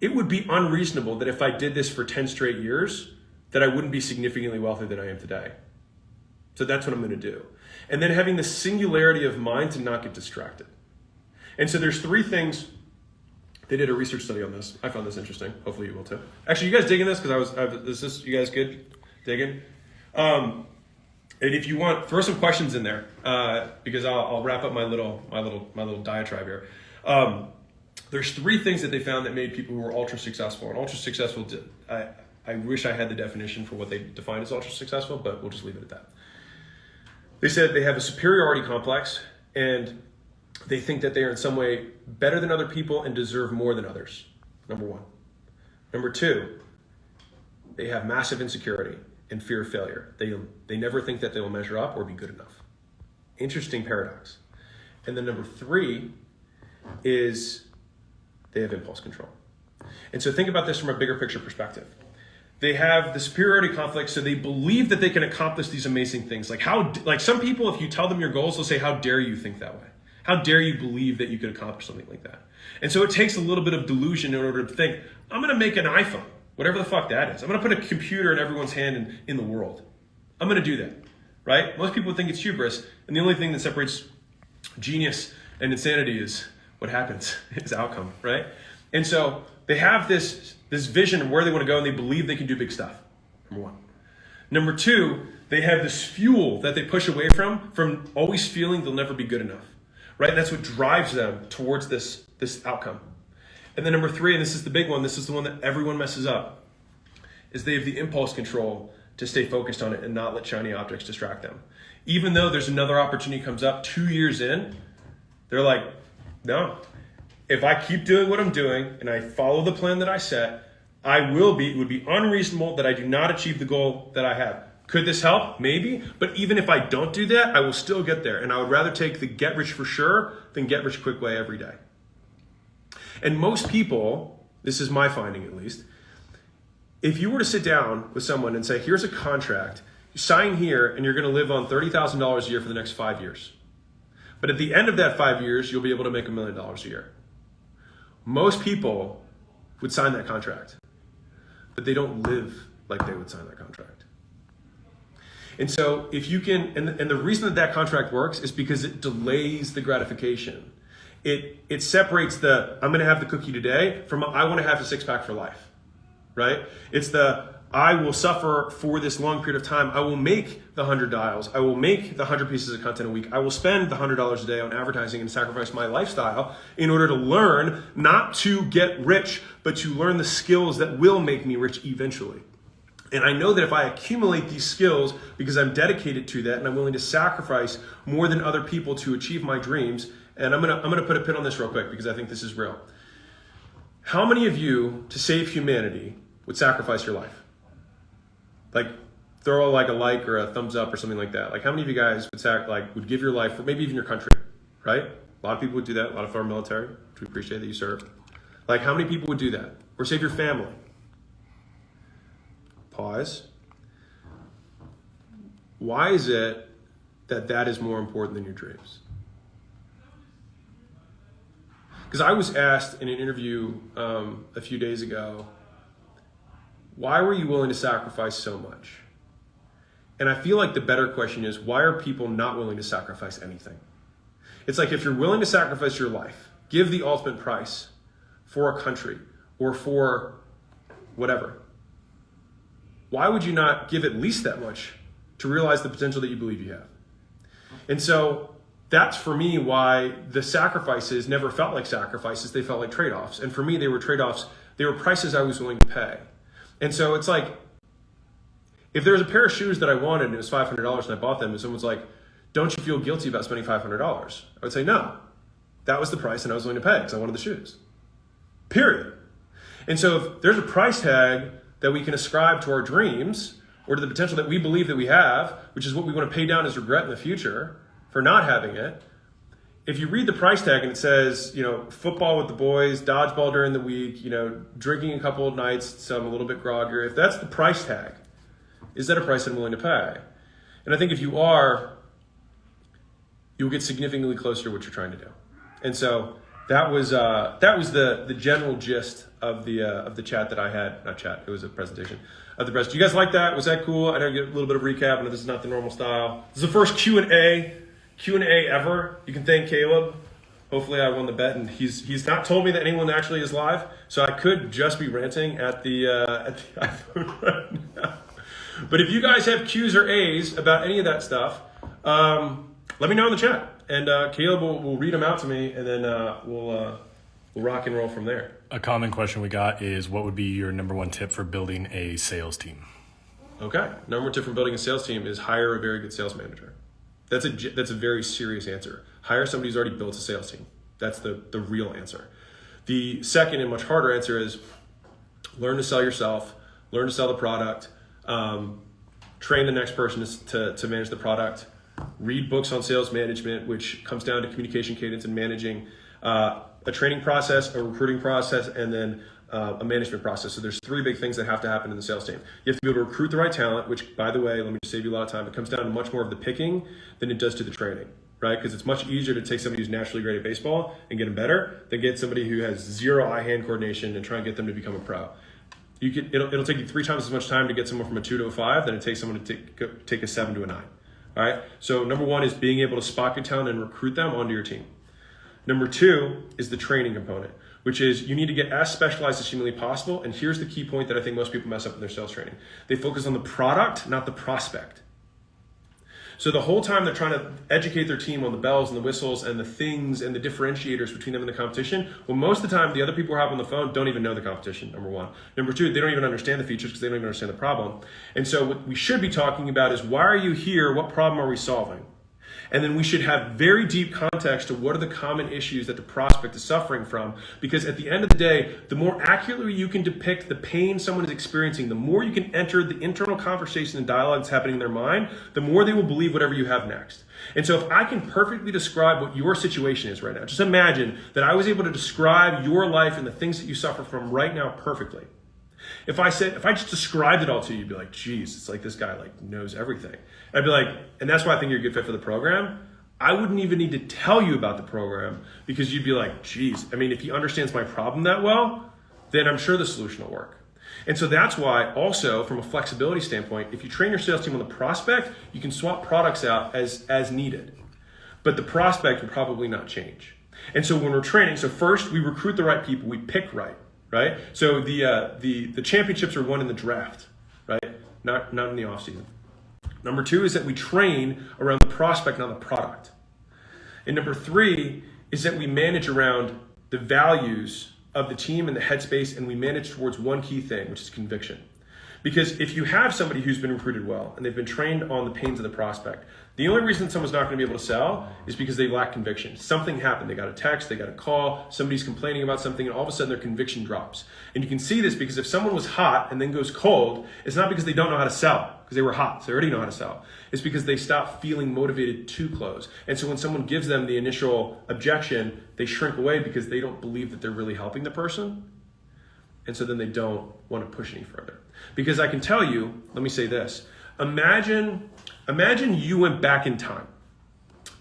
it would be unreasonable that if I did this for 10 straight years, that I wouldn't be significantly wealthier than I am today. So that's what I'm going to do. And then having the singularity of mind to not get distracted. And so there's 3 things They did a research study on this. I found this interesting. Hopefully you will too. Actually, you guys digging this? Is this, you guys good? Digging? And if you want, throw some questions in there, because I'll wrap up my little diatribe here. There's 3 things that they found that made people who were ultra successful. And ultra successful, I wish I had the definition for what they define as ultra successful, but we'll just leave it at that. They said they have a superiority complex, and they think that they are in some way better than other people and deserve more than others, number 1. Number 2, they have massive insecurity and fear of failure. They never think that they will measure up or be good enough. Interesting paradox. And then number 3 is they have impulse control. And so think about this from a bigger picture perspective. They have the superiority complex, so they believe that they can accomplish these amazing things. Like some people, if you tell them your goals, they'll say, how dare you think that way? How dare you believe that you could accomplish something like that? And so it takes a little bit of delusion in order to think, I'm gonna make an iPhone, whatever the fuck that is. I'm gonna put a computer in everyone's hand in the world. I'm gonna do that, right? Most people think it's hubris, and the only thing that separates genius and insanity is what happens, is outcome, right? And so they have this vision of where they wanna go, and they believe they can do big stuff, number 1. Number 2, they have this fuel that they push away from always feeling they'll never be good enough. Right? That's what drives them towards this outcome. And then number 3, and this is the big one, this is the one that everyone messes up, is they have the impulse control to stay focused on it and not let shiny objects distract them. Even though there's another opportunity comes up 2 years in, they're like, no, if I keep doing what I'm doing and I follow the plan that I set, it would be unreasonable that I do not achieve the goal that I have. Could this help? Maybe. But even if I don't do that, I will still get there. And I would rather take the get rich for sure than get rich quick way every day. And most people, this is my finding at least, if you were to sit down with someone and say, here's a contract, you sign here and you're going to live on $30,000 a year for the next 5 years. But at the end of that 5 years, you'll be able to make $1 million a year. Most people would sign that contract, but they don't live like they would sign that contract. And so if you can, and the reason that contract works is because it delays the gratification. It separates the, I'm gonna have the cookie today from I wanna have a 6-pack for life, right? It's the, I will suffer for this long period of time. I will make the 100 dials. I will make the 100 pieces of content a week. I will spend the $100 a day on advertising and sacrifice my lifestyle in order to learn, not to get rich, but to learn the skills that will make me rich eventually. And I know that if I accumulate these skills because I'm dedicated to that and I'm willing to sacrifice more than other people to achieve my dreams, and I'm gonna put a pin on this real quick because I think this is real. How many of you, to save humanity, would sacrifice your life? Like throw like a like or a thumbs up or something like that. Like how many of you guys would give your life for maybe even your country, right? A lot of people would do that, a lot of our military, which we appreciate that you serve. Like how many people would do that? Or save your family? Pause. Why is it that is more important than your dreams? Because I was asked in an interview a few days ago, why were you willing to sacrifice so much? And I feel like the better question is, why are people not willing to sacrifice anything? It's like if you're willing to sacrifice your life, give the ultimate price for a country or for whatever, why would you not give at least that much to realize the potential that you believe you have? And so that's for me why the sacrifices never felt like sacrifices, they felt like trade-offs. And for me, they were trade-offs, they were prices I was willing to pay. And so it's like, if there was a pair of shoes that I wanted and it was $500 and I bought them and someone's like, don't you feel guilty about spending $500? I would say, no, that was the price and I was willing to pay because I wanted the shoes, period. And so if there's a price tag that we can ascribe to our dreams or to the potential that we believe that we have, which is what we want to pay down as regret in the future for not having it. If you read the price tag and it says, football with the boys, dodgeball during the week, drinking a couple of nights, so I'm a little bit groggier. If that's the price tag, is that a price I'm willing to pay? And I think if you are, you'll get significantly closer to what you're trying to do. And so that was the general gist of the chat that I had. Not chat, it was a presentation of the press. Do you guys like that? Was that cool? I know you get a little bit of recap. I know this is not the normal style. This is the first Q&A ever. You can thank Caleb. Hopefully I won the bet, and he's not told me that anyone actually is live, so I could just be ranting at the iPhone right now. But if you guys have Q's or A's about any of that stuff, let me know in the chat, and Caleb will read them out to me, and then we'll rock and roll from there. A common question we got is, what would be your number one tip for building a sales team? Okay, number one tip for building a sales team is hire a very good sales manager. That's a very serious answer. Hire somebody who's already built a sales team. That's the real answer. The second and much harder answer is learn to sell yourself, learn to sell the product, train the next person to manage the product, read books on sales management, which comes down to communication cadence and managing a training process, a recruiting process, and then a management process. So there's three big things that have to happen in the sales team. You have to be able to recruit the right talent, which, by the way, let me just save you a lot of time. It comes down to much more of the picking than it does to the training, right? Because it's much easier to take somebody who's naturally great at baseball and get them better than get somebody who has zero eye-hand coordination and try and get them to become a pro. It'll take you 3 times as much time to get someone from a 2 to a 5 than it takes someone to take a 7 to a 9. All right. So number one is being able to spot good talent and recruit them onto your team. Number 2 is the training component, which is you need to get as specialized as humanly possible. And here's the key point that I think most people mess up in their sales training. They focus on the product, not the prospect. So the whole time they're trying to educate their team on the bells and the whistles and the things and the differentiators between them and the competition. Well, most of the time, the other people who are on the phone don't even know the competition, number one. Number 2, they don't even understand the features because they don't even understand the problem. And so what we should be talking about is, why are you here? What problem are we solving? And then we should have very deep context to what are the common issues that the prospect is suffering from. Because at the end of the day, the more accurately you can depict the pain someone is experiencing, the more you can enter the internal conversation and dialogue that's happening in their mind, the more they will believe whatever you have next. And so if I can perfectly describe what your situation is right now, just imagine that I was able to describe your life and the things that you suffer from right now perfectly. If I just described it all to you, you'd be like, geez, it's like this guy knows everything. I'd be like, and that's why I think you're a good fit for the program. I wouldn't even need to tell you about the program, because you'd be like, geez, I mean, if he understands my problem that well, then I'm sure the solution will work. And so that's why also, from a flexibility standpoint, if you train your sales team on the prospect, you can swap products out as needed. But the prospect will probably not change. And so when we're training, so first we recruit the right people, we pick right? So the championships are won in the draft, right? Not in the off season. Number 2 is that we train around the prospect, not the product. And number 3 is that we manage around the values of the team and the headspace, and we manage towards one key thing, which is conviction. Because if you have somebody who's been recruited well and they've been trained on the pains of the prospect, the only reason someone's not going to be able to sell is because they lack conviction. Something happened. They got a text, they got a call, somebody's complaining about something, and all of a sudden their conviction drops. And you can see this because if someone was hot and then goes cold, it's not because they don't know how to sell, because they were hot, so they already know how to sell. It's because they stop feeling motivated to close. And so when someone gives them the initial objection, they shrink away because they don't believe that they're really helping the person. And so then they don't want to push any further. Because I can tell you, let me say this, imagine you went back in time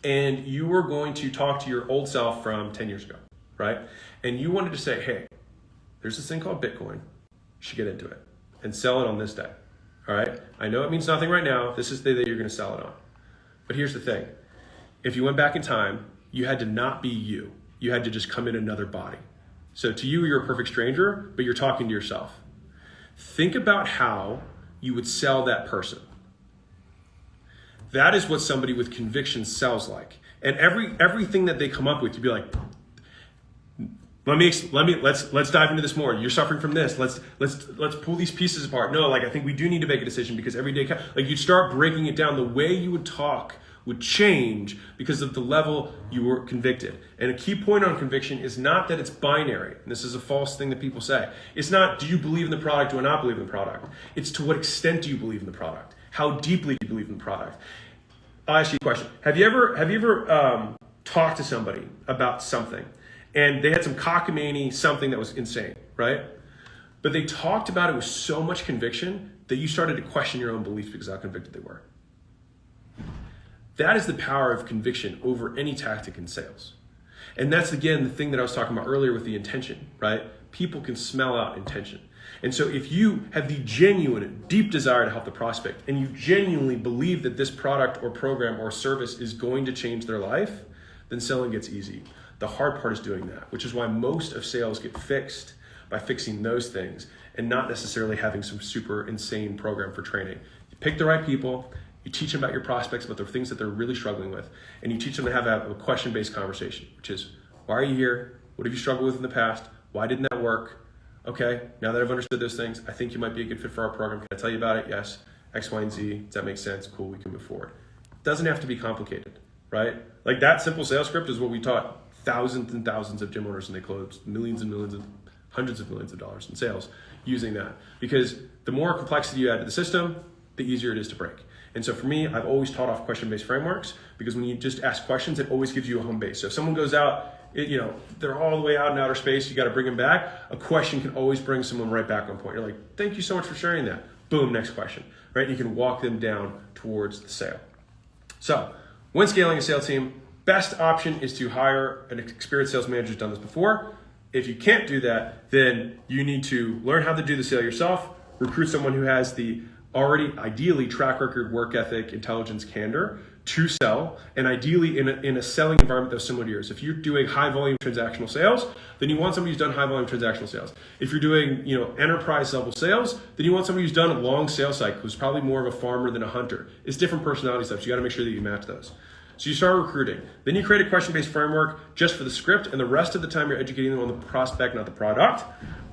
and you were going to talk to your old self from 10 years ago, right? And you wanted to say, hey, there's this thing called Bitcoin. You should get into it and sell it on this day, all right? I know it means nothing right now. This is the day that you're going to sell it on. But here's the thing. If you went back in time, you had to not be you. You had to just come in another body. So to you, you're a perfect stranger, but you're talking to yourself. Think about how you would sell that person. That is what somebody with conviction sells like. And everything that they come up with, you'd be like, let's dive into this more. You're suffering from this. Let's pull these pieces apart. No, I think we do need to make a decision, because every day, you'd start breaking it down. The way you would talk would change because of the level you were convicted. And a key point on conviction is not that it's binary. And this is a false thing that people say. It's not, do you believe in the product, do I not believe in the product? It's to what extent do you believe in the product? How deeply do you believe in the product? I'll ask you a question. Have you ever talked to somebody about something and they had some cockamamie, something that was insane, right? But they talked about it with so much conviction that you started to question your own beliefs because of how convicted they were. That is the power of conviction over any tactic in sales. And that's, again, the thing that I was talking about earlier with the intention, right? People can smell out intention. And so if you have the genuine, deep desire to help the prospect, and you genuinely believe that this product or program or service is going to change their life, then selling gets easy. The hard part is doing that, which is why most of sales get fixed by fixing those things and not necessarily having some super insane program for training. You pick the right people, you teach them about your prospects, about the things that they're really struggling with, and you teach them to have a question-based conversation, which is, why are you here? What have you struggled with in the past? Why didn't that work? Okay, now that I've understood those things, I think you might be a good fit for our program. Can I tell you about it? Yes. X, Y, and Z. Does that make sense? Cool, we can move forward. It doesn't have to be complicated, right? Like that simple sales script is what we taught thousands and thousands of gym owners, and they closed millions and millions, hundreds of millions of dollars in sales using that. Because the more complexity you add to the system, the easier it is to break. And so for me, I've always taught off question-based frameworks, because when you just ask questions, it always gives you a home base. So if someone goes out, they're all the way out in outer space, you got to bring them back. A question can always bring someone right back on point. You're like, thank you so much for sharing that. Boom, next question, right? You can walk them down towards the sale. So when scaling a sales team, best option is to hire an experienced sales manager who's done this before. If you can't do that, then you need to learn how to do the sale yourself, recruit someone who has the already ideally track record, work ethic, intelligence, candor to sell, and ideally in a selling environment that's similar to yours. If you're doing high volume transactional sales, then you want somebody who's done high volume transactional sales. If you're doing enterprise level sales, then you want somebody who's done a long sales cycle, who's probably more of a farmer than a hunter. It's different personality types. You got to make sure that you match those. So you start recruiting. Then you create a question-based framework just for the script, and the rest of the time you're educating them on the prospect, not the product.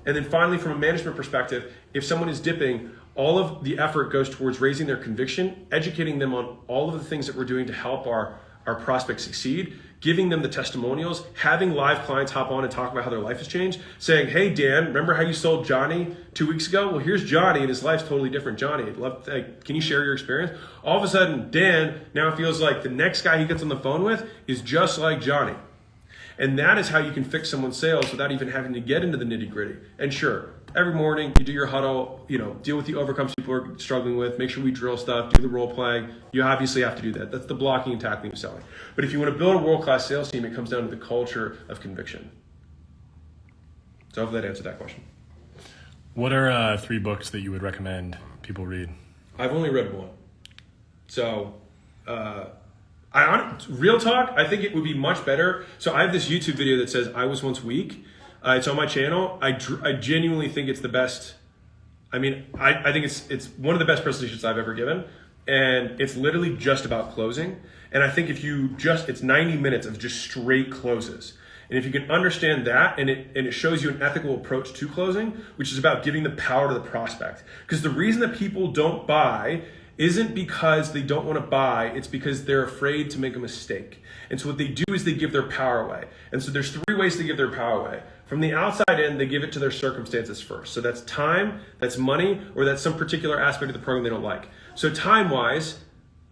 And then finally, from a management perspective, if someone is dipping, all of the effort goes towards raising their conviction, educating them on all of the things that we're doing to help our prospects succeed, giving them the testimonials, having live clients hop on and talk about how their life has changed, saying, hey, Dan, remember how you sold Johnny 2 weeks ago? Well, here's Johnny, and his life's totally different. Johnny, can you share your experience? All of a sudden, Dan now feels like the next guy he gets on the phone with is just like Johnny. And that is how you can fix someone's sales without even having to get into the nitty gritty. And sure, every morning you do your huddle, deal with the overcomes people are struggling with, make sure we drill stuff, do the role playing. You obviously have to do that. That's the blocking and tackling of selling. But if you want to build a world-class sales team, it comes down to the culture of conviction. So hopefully that answered that question. What are 3 books that you would recommend people read? I've only read one. So, real talk, I think it would be much better. So I have this YouTube video that says I was once weak. It's on my channel. I genuinely think it's the best. I think it's one of the best presentations I've ever given. And it's literally just about closing. And I think it's 90 minutes of just straight closes. And if you can understand that, and it shows you an ethical approach to closing, which is about giving the power to the prospect. Because the reason that people don't buy isn't because they don't want to buy, it's because they're afraid to make a mistake. And so what they do is they give their power away. And so there's 3 ways to give their power away. From the outside in, they give it to their circumstances first. So that's time, that's money, or that's some particular aspect of the program they don't like. So time-wise,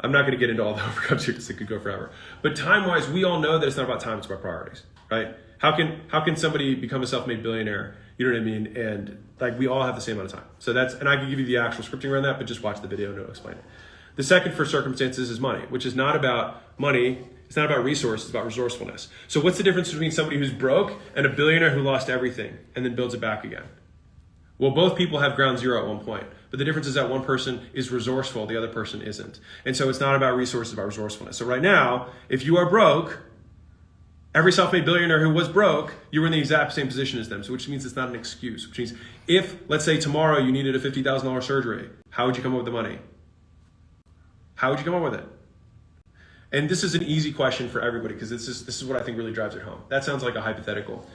I'm not going to get into all the overcomes here because it could go forever. But time-wise, we all know that it's not about time, it's about priorities, right? How can somebody become a self-made billionaire? You know what I mean? And we all have the same amount of time. So and I can give you the actual scripting around that, but just watch the video and it'll explain it. The second for circumstances is money, which is not about money. It's not about resources, it's about resourcefulness. So what's the difference between somebody who's broke and a billionaire who lost everything and then builds it back again? Well, both people have ground zero at one point, but the difference is that one person is resourceful, the other person isn't. And so it's not about resources, it's about resourcefulness. So right now, if you are broke, every self-made billionaire who was broke, you were in the exact same position as them. So which means it's not an excuse, which means if, let's say tomorrow you needed a $50,000 surgery, how would you come up with the money? How would you come up with it? And this is an easy question for everybody because this is what I think really drives it home. That sounds like a hypothetical.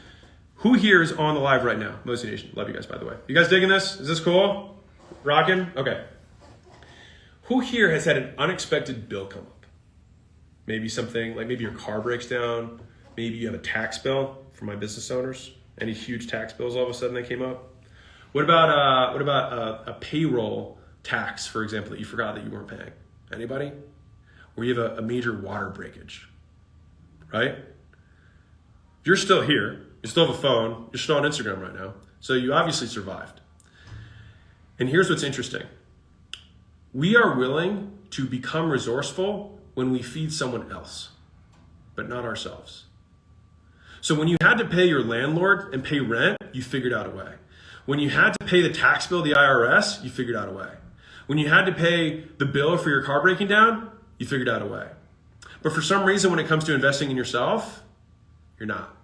Who here is on the live right now? Mozi Nation. Love you guys, by the way. You guys digging this? Is this cool? Rocking? Okay. Who here has had an unexpected bill come up? Maybe something like maybe your car breaks down. Maybe you have a tax bill for my business owners. Any huge tax bills all of a sudden that came up? What about a payroll tax, for example, that you forgot that you weren't paying? Anybody? Or you have a major water breakage, right? You're still here. You still have a phone. You're still on Instagram right now. So you obviously survived. And here's what's interesting. We are willing to become resourceful when we feed someone else, but not ourselves. So when you had to pay your landlord and pay rent, you figured out a way. When you had to pay the tax bill, the IRS, you figured out a way. When you had to pay the bill for your car breaking down, you figured out a way. But for some reason, when it comes to investing in yourself, You're not.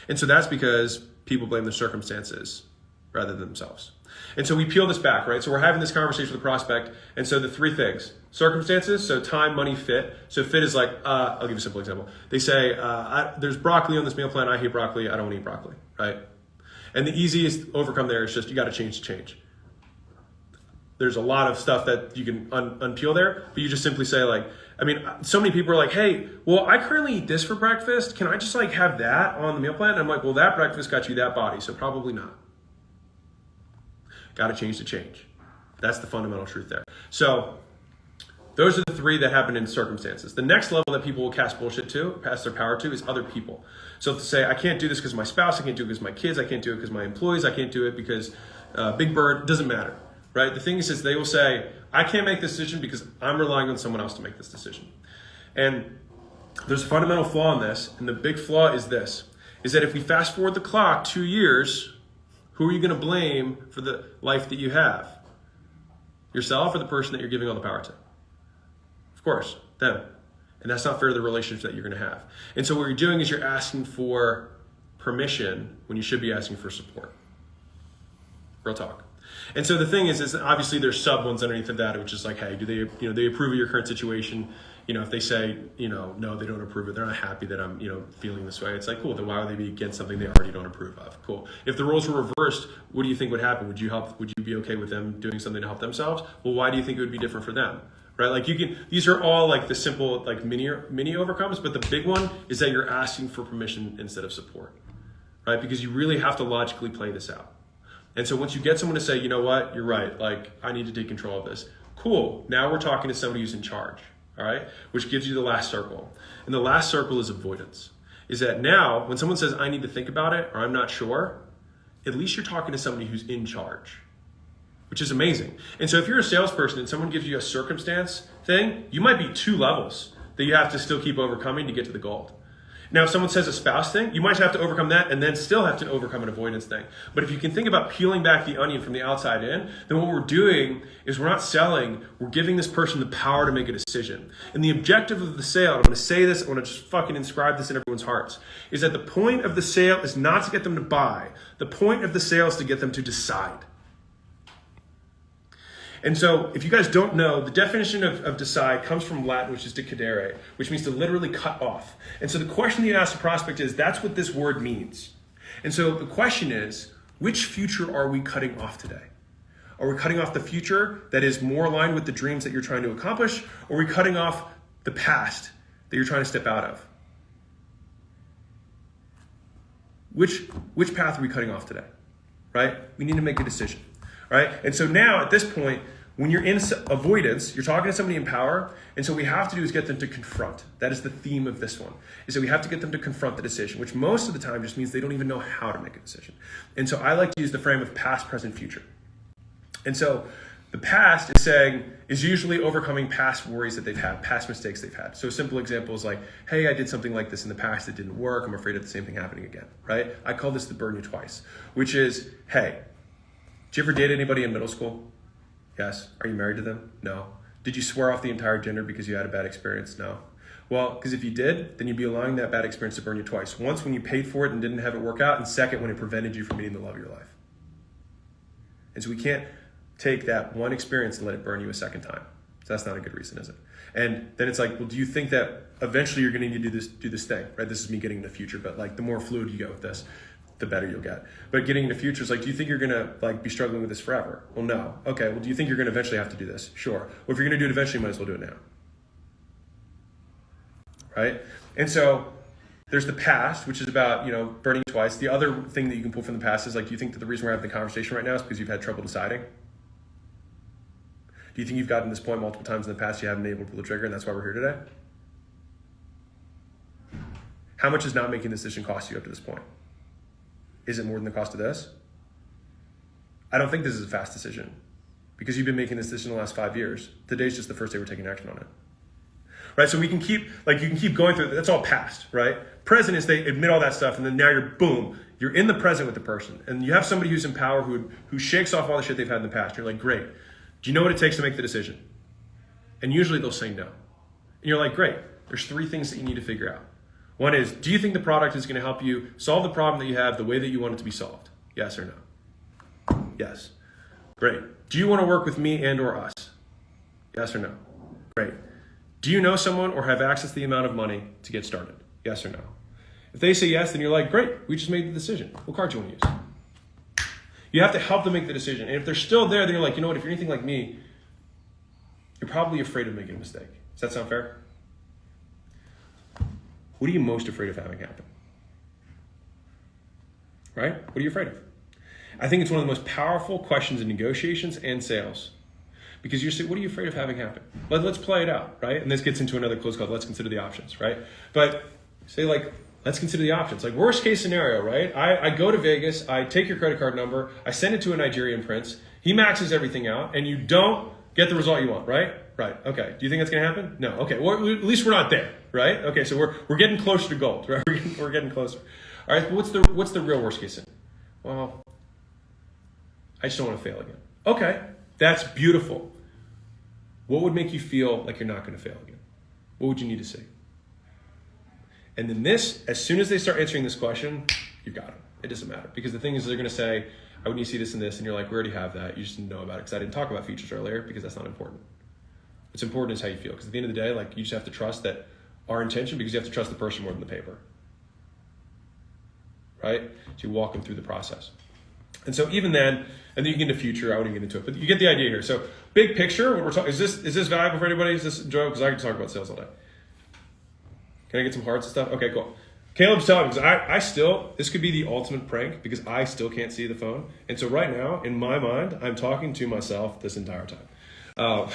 And so that's because people blame their circumstances rather than themselves. And so we peel this back, right? So we're having this conversation with the prospect. And so the three things: circumstances, so time, money, fit. So fit is like, I'll give you a simple example. They say, there's broccoli on this meal plan. I hate broccoli. I don't want to eat broccoli, right? And the easiest overcome there is just, you got to change to change. There's a lot of stuff that you can unpeel there, but you just simply say like, I mean, so many people are like, hey, well, I currently eat this for breakfast. Can I just like have that on the meal plan? And I'm like, well, that breakfast got you that body, so probably not. Got to change to change. That's the fundamental truth there. So those are the three that happen in circumstances. The next level that people will cast bullshit to, pass their power to, is other people. So to say, I can't do this because of my spouse, I can't do it because of my kids, I can't do it because of my employees, I can't do it because Big Bird, doesn't matter, right? The thing is they will say, I can't make this decision because I'm relying on someone else to make this decision. And there's a fundamental flaw in this, and the big flaw is this, is that if we fast forward the clock 2 years, who are you going to blame for the life that you have? Yourself or the person that you're giving all the power to? Of course, them. And that's not fair to the relationship that you're going to have. And so what you're doing is you're asking for permission when you should be asking for support. Real talk. And so the thing is obviously there's sub ones underneath of that, which is like, hey, do they, they approve of your current situation? If they say, no, they don't approve it, they're not happy that I'm, feeling this way. It's like, cool, then why would they be against something they already don't approve of? Cool. If the roles were reversed, what do you think would happen? Would you be okay with them doing something to help themselves? Well, why do you think it would be different for them? Right? Like these are all like the simple, like mini overcomes, but the big one is that you're asking for permission instead of support, right? Because you really have to logically play this out. And so once you get someone to say, you know what, you're right, like I need to take control of this. Cool. Now we're talking to somebody who's in charge. All right, which gives you the last circle. And the last circle is avoidance. Is that now, when someone says, I need to think about it, or I'm not sure, at least you're talking to somebody who's in charge, which is amazing. And so if you're a salesperson and someone gives you a circumstance thing, you might be 2 levels that you have to still keep overcoming to get to the gold. Now, if someone says a spouse thing, you might have to overcome that and then still have to overcome an avoidance thing. But if you can think about peeling back the onion from the outside in, then what we're doing is we're not selling, we're giving this person the power to make a decision. And the objective of the sale, and I'm going to say this, I want to just fucking inscribe this in everyone's hearts, is that the point of the sale is not to get them to buy. The point of the sale is to get them to decide. And so if you guys don't know, the definition of decide comes from Latin, which is decidere, which means to literally cut off. And so the question that you ask the prospect is, that's what this word means. And so the question is, which future are we cutting off today? Are we cutting off the future that is more aligned with the dreams that you're trying to accomplish? Or are we cutting off the past that you're trying to step out of? Which path are we cutting off today? Right? We need to make a decision. Right? And so now at this point, when you're in avoidance, you're talking to somebody in power, and so what we have to do is get them to confront. That is the theme of this one, is that we have to get them to confront the decision, which most of the time just means they don't even know how to make a decision. And so I like to use the frame of past, present, future. And so the past is usually overcoming past worries that they've had, past mistakes they've had. So a simple example is like, hey, I did something like this in the past that didn't work. I'm afraid of the same thing happening again, right? I call this the burn you twice, which is, hey, did you ever date anybody in middle school? Yes. Are you married to them? No. Did you swear off the entire dinner because you had a bad experience? No. Well, because if you did, then you'd be allowing that bad experience to burn you twice. Once when you paid for it and didn't have it work out, and second when it prevented you from meeting the love of your life. And so we can't take that one experience and let it burn you a second time. So that's not a good reason, is it? And then it's like, well, do you think that eventually you're going to need to do this thing, right? This is me getting in the future, but like the more fluid you go with this, the better you'll get. But getting into future is like, do you think you're gonna like be struggling with this forever? Well, no. Okay, well, do you think you're gonna eventually have to do this? Sure. Well, if you're gonna do it eventually, you might as well do it now. Right? And so there's the past, which is about, burning twice. The other thing that you can pull from the past is like, do you think that the reason we're having the conversation right now is because you've had trouble deciding? Do you think you've gotten to this point multiple times in the past you haven't been able to pull the trigger and that's why we're here today? How much has not making this decision cost you up to this point? Is it more than the cost of this? I don't think this is a fast decision because you've been making this decision the last 5 years. Today's just the first day we're taking action on it. Right? So we can keep, you can keep going through it. That's all past, right? Present is they admit all that stuff and then now you're in the present with the person. And you have somebody who's in power who shakes off all the shit they've had in the past. You're like, great. Do you know what it takes to make the decision? And usually they'll say no. And you're like, great. There's 3 things that you need to figure out. One is, do you think the product is going to help you solve the problem that you have the way that you want it to be solved? Yes or no? Yes. Great. Do you want to work with me and or us? Yes or no? Great. Do you know someone or have access to the amount of money to get started? Yes or no? If they say yes, then you're like, great, we just made the decision. What card do you want to use? You have to help them make the decision. And if they're still there, then you're like, you know what, if you're anything like me, you're probably afraid of making a mistake. Does that sound fair? What are you most afraid of having happen? Right? What are you afraid of? I think it's one of the most powerful questions in negotiations and sales. Because you're saying, what are you afraid of having happen? Let's play it out, right? And this gets into another close called let's consider the options, right? But say like, let's consider the options. Like worst case scenario, right? I go to Vegas, I take your credit card number, I send it to a Nigerian prince, he maxes everything out, and you don't get the result you want, right? Right, okay. Do you think that's gonna happen? No, okay, well, at least we're not there, right? Okay, so we're getting closer to gold, right? We're getting closer. All right, what's the real worst case scenario? Well, I just don't want to fail again. Okay, that's beautiful. What would make you feel like you're not going to fail again? What would you need to see? And then as soon as they start answering this question, you got them. It doesn't matter. Because the thing is, they're going to say, I would need to see this and this, and you're like, we already have that. You just didn't know about it because I didn't talk about features earlier because that's not important. What's important is how you feel. Because at the end of the day, like you just have to trust that our intention, because you have to trust the person more than the paper. Right? So you walk them through the process. And so even then, and then you get into future, I wouldn't get into it, but you get the idea here. So big picture, what we're talking, is this valuable for anybody? Is this enjoyable? Because I can talk about sales all day. Can I get some hearts and stuff? Okay, cool. Caleb's telling me, because this could be the ultimate prank because I still can't see the phone. And so right now, in my mind, I'm talking to myself this entire time.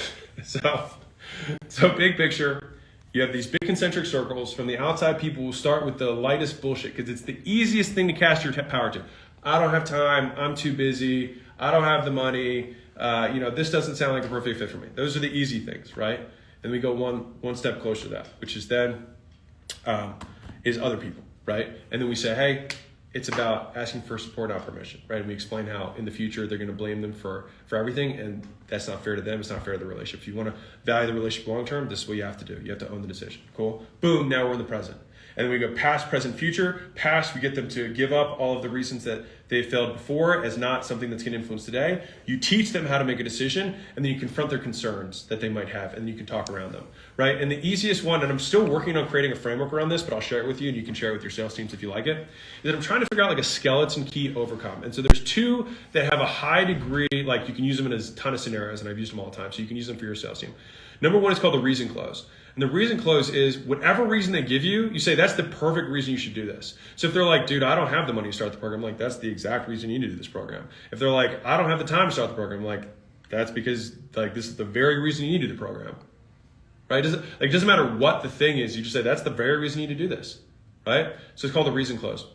So big picture, you have these big concentric circles. From the outside, people will start with the lightest bullshit because it's the easiest thing to cast your power to. I don't have time, I'm too busy, I don't have the money, this doesn't sound like a perfect fit for me. Those are the easy things, right? And we go one step closer to that, which is then is other people, right? And then we say, hey, it's about asking for support, not permission, right? And we explain how in the future they're gonna blame them for everything, and that's not fair to them, it's not fair to the relationship. If you wanna value the relationship long-term, this is what you have to do. You have to own the decision, cool? Boom, now we're in the present. And then we go past, present, future. Past, we get them to give up all of the reasons that they failed before as not something that's going to influence today. You teach them how to make a decision, and then you confront their concerns that they might have, and then you can talk around them, right? And the easiest one, and I'm still working on creating a framework around this, but I'll share it with you, and you can share it with your sales teams if you like it, is that I'm trying to figure out like a skeleton key overcome. And so there's two that have a high degree, like you can use them in a ton of scenarios, and I've used them all the time, so you can use them for your sales team. Number one is called the reason close. And the reason close is whatever reason they give you, you say, that's the perfect reason you should do this. So if they're like, dude, I don't have the money to start the program, like, that's the exact reason you need to do this program. If they're like, I don't have the time to start the program, like, that's because like this is the very reason you need to do the program, right? It doesn't matter what the thing is, you just say, that's the very reason you need to do this, right? So it's called the reason close.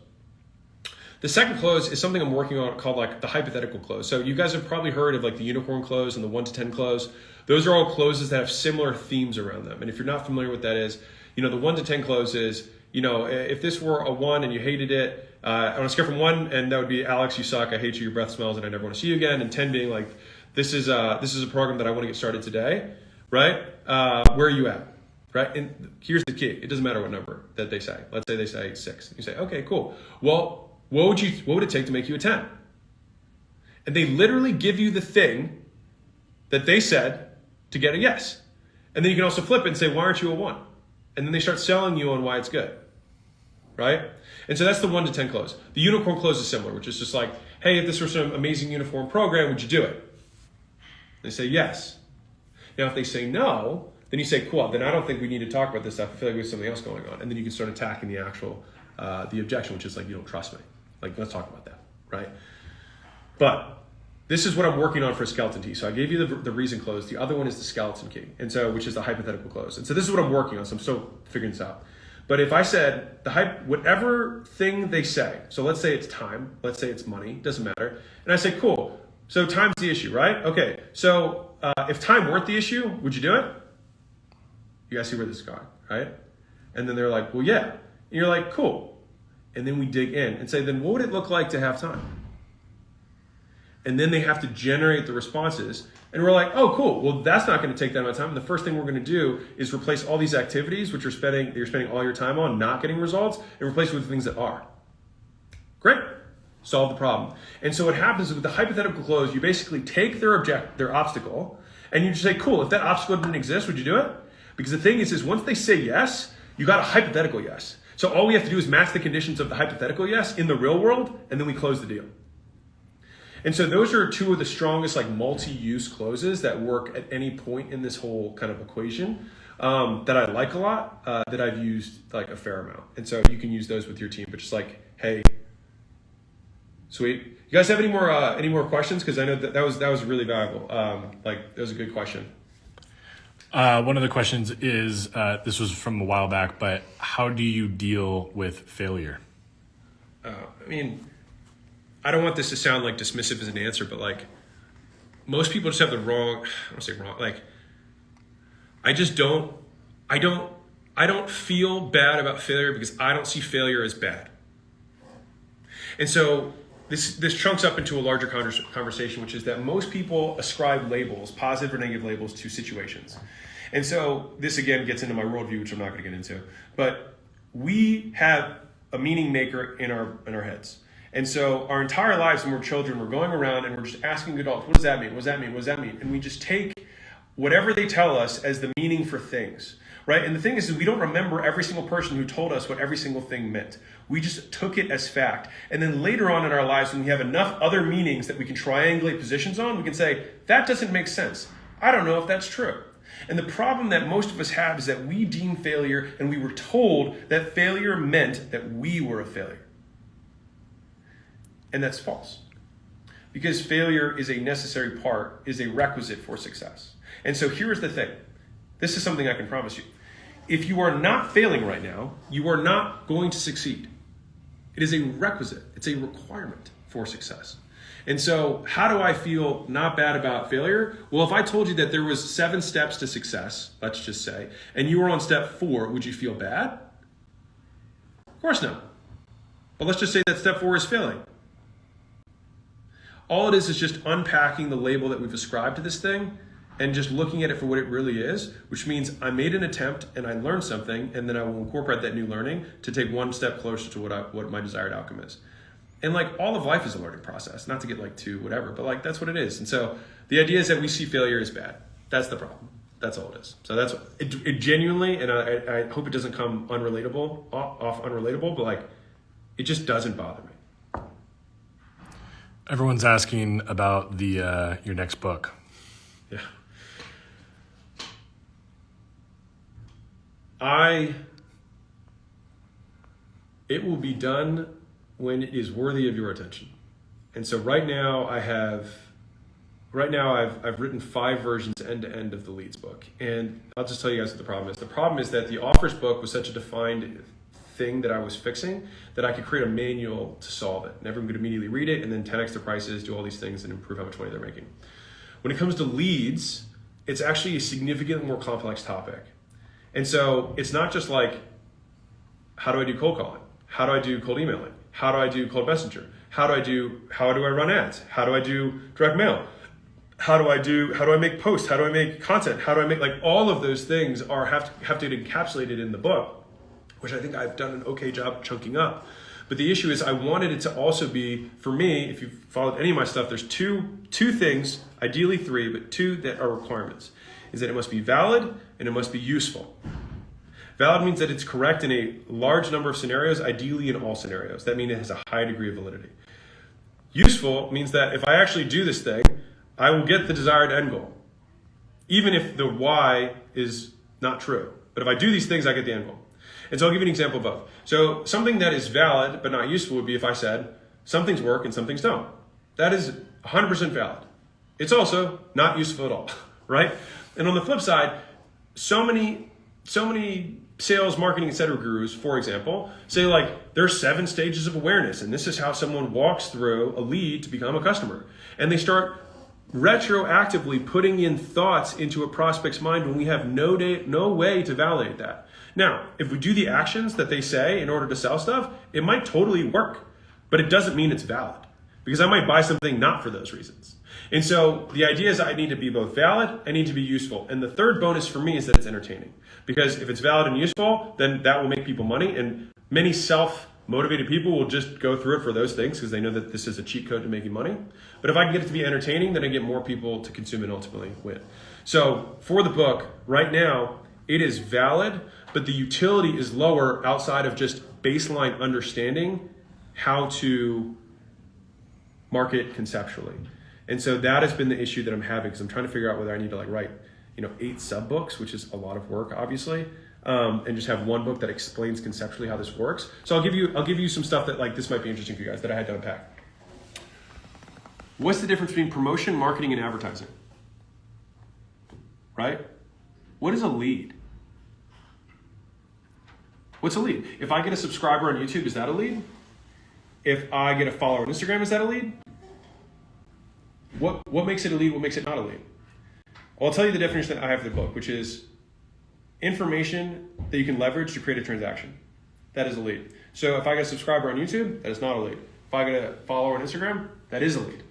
The second close is something I'm working on called like the hypothetical close. So you guys have probably heard of like the unicorn close and the 1 to 10 close. Those are all closes that have similar themes around them. And if you're not familiar with that is, the 1 to 10 close is, if this were a 1 and you hated it, on a scale from 1, and that would be Alex, you suck, I hate you, your breath smells, and I never want to see you again. And 10 being like, this is a program that I want to get started today, right? Where are you at, right? And here's the key. It doesn't matter what number that they say. Let's say they say 6. You say, okay, cool. Well, what would it take to make you a 10? And they literally give you the thing that they said to get a yes. And then you can also flip it and say, why aren't you a 1? And then they start selling you on why it's good, right? And so that's the 1 to 10 close. The unicorn close is similar, which is just like, hey, if this were some amazing uniform program, would you do it? They say yes. Now, if they say no, then you say, cool, then I don't think we need to talk about this stuff. I feel like we have something else going on. And then you can start attacking the actual, the objection, which is like, you don't trust me. Like, let's talk about that, right? But this is what I'm working on for skeleton key. So I gave you the reason close. The other one is the skeleton key, and so which is the hypothetical close. And so this is what I'm working on. So I'm still figuring this out. But if I said whatever thing they say, so let's say it's time, let's say it's money, doesn't matter. And I say, cool. So time's the issue, right? Okay. So if time weren't the issue, would you do it? You guys see where this is going, right? And then they're like, well, yeah. And you're like, cool. And then we dig in and say, then what would it look like to have time? and then they have to generate the responses. And we're like, oh, cool. Well, that's not going to take that amount of time. And the first thing we're going to do is replace all these activities, which you're spending all your time on, not getting results, and replace it with things that are. Great. Solve the problem. And so what happens is with the hypothetical close, you basically take their obstacle, and you just say, cool, if that obstacle didn't exist, would you do it? Because the thing is once they say yes, you got a hypothetical yes. So all we have to do is match the conditions of the hypothetical yes in the real world, and then we close the deal. And so those are two of the strongest like multi-use closes that work at any point in this whole kind of equation that I like a lot, that I've used like a fair amount. And so you can use those with your team, but just like, hey, sweet. You guys have any more questions? Because I know that was really valuable. Like that was a good question. One of the questions is, this was from a while back, but how do you deal with failure? I mean, I don't want this to sound like dismissive as an answer, but like most people just have the wrong, I don't say wrong, like I don't feel bad about failure because I don't see failure as bad. And so this chunks up into a larger conversation, which is that most people ascribe labels, positive or negative labels, to situations. And so this again gets into my worldview, which I'm not going to get into, but we have a meaning maker in our heads. And so our entire lives when we're children, we're going around and we're just asking adults, what does that mean? What does that mean? What does that mean? And we just take whatever they tell us as the meaning for things, right? And the thing is we don't remember every single person who told us what every single thing meant. We just took it as fact. And then later on in our lives, when we have enough other meanings that we can triangulate positions on, we can say, that doesn't make sense. I don't know if that's true. And the problem that most of us have is that we deem failure, and we were told that failure meant that we were a failure. And that's false. Because failure is a necessary part, is a requisite for success. And so here's the thing. This is something I can promise you. If you are not failing right now, you are not going to succeed. It is a requisite. It's a requirement for success. And so how do I feel not bad about failure? Well, if I told you that there was 7 steps to success, let's just say, and you were on step 4, would you feel bad? Of course not. But let's just say that step 4 is failing. All it is just unpacking the label that we've ascribed to this thing and just looking at it for what it really is, which means I made an attempt and I learned something, and then I will incorporate that new learning to take one step closer to what my desired outcome is. And like all of life is a learning process, not to get like too whatever, but like that's what it is. And so the idea is that we see failure as bad. That's the problem. That's all it is. So that's it genuinely, and I hope it doesn't come unrelatable, but like it just doesn't bother me. Everyone's asking about the your next book. Yeah. It will be done when it is worthy of your attention. And so right now I've written 5 versions end to end of the Leads book. And I'll just tell you guys what the problem is. The problem is that the Offers book was such a defined thing that I was fixing that I could create a manual to solve it. And everyone could immediately read it and then 10x the prices, do all these things and improve how much money they're making. When it comes to leads, it's actually a significantly more complex topic. And so it's not just like, how do I do cold calling? How do I do cold emailing? How do I do cold messenger? How do I run ads? How do I do direct mail? How do I make posts? How do I make content? How do I make, like all of those things have to be encapsulated in the book, which I think I've done an okay job chunking up. But the issue is I wanted it to also be, for me, if you've followed any of my stuff, there's two things, ideally 3, but 2 that are requirements, is that it must be valid and it must be useful. Valid means that it's correct in a large number of scenarios, ideally in all scenarios. That means it has a high degree of validity. Useful means that if I actually do this thing, I will get the desired end goal, even if the why is not true. But if I do these things, I get the end goal. And so I'll give you an example of both. So something that is valid but not useful would be if I said, some things work and some things don't. That is 100% valid. It's also not useful at all, right? And on the flip side, so many sales, marketing, etc. gurus, for example, say like there's 7 stages of awareness, and this is how someone walks through a lead to become a customer. And they start retroactively putting in thoughts into a prospect's mind when we have no way to validate that. Now, if we do the actions that they say in order to sell stuff, it might totally work, but it doesn't mean it's valid. because I might buy something not for those reasons. And so the idea is I need to be both valid, I need to be useful. And the third bonus for me is that it's entertaining. Because if it's valid and useful, then that will make people money. And many self-motivated people will just go through it for those things because they know that this is a cheat code to making money. But if I can get it to be entertaining, then I get more people to consume and ultimately win. So for the book, right now, it is valid, but the utility is lower outside of just baseline understanding how to market conceptually. And so that has been the issue that I'm having because I'm trying to figure out whether I need to write 8 sub-books, which is a lot of work, obviously, and just have one book that explains conceptually how this works. So I'll give you some stuff that this might be interesting for you guys that I had to unpack. What's the difference between promotion, marketing, and advertising? Right? What is a lead? What's a lead? If I get a subscriber on YouTube, is that a lead? If I get a follower on Instagram, is that a lead? What makes it a lead? What makes it not a lead? Well, I'll tell you the definition that I have for the book, which is information that you can leverage to create a transaction. That is a lead. So if I get a subscriber on YouTube, that is not a lead. If I get a follower on Instagram, that is a lead,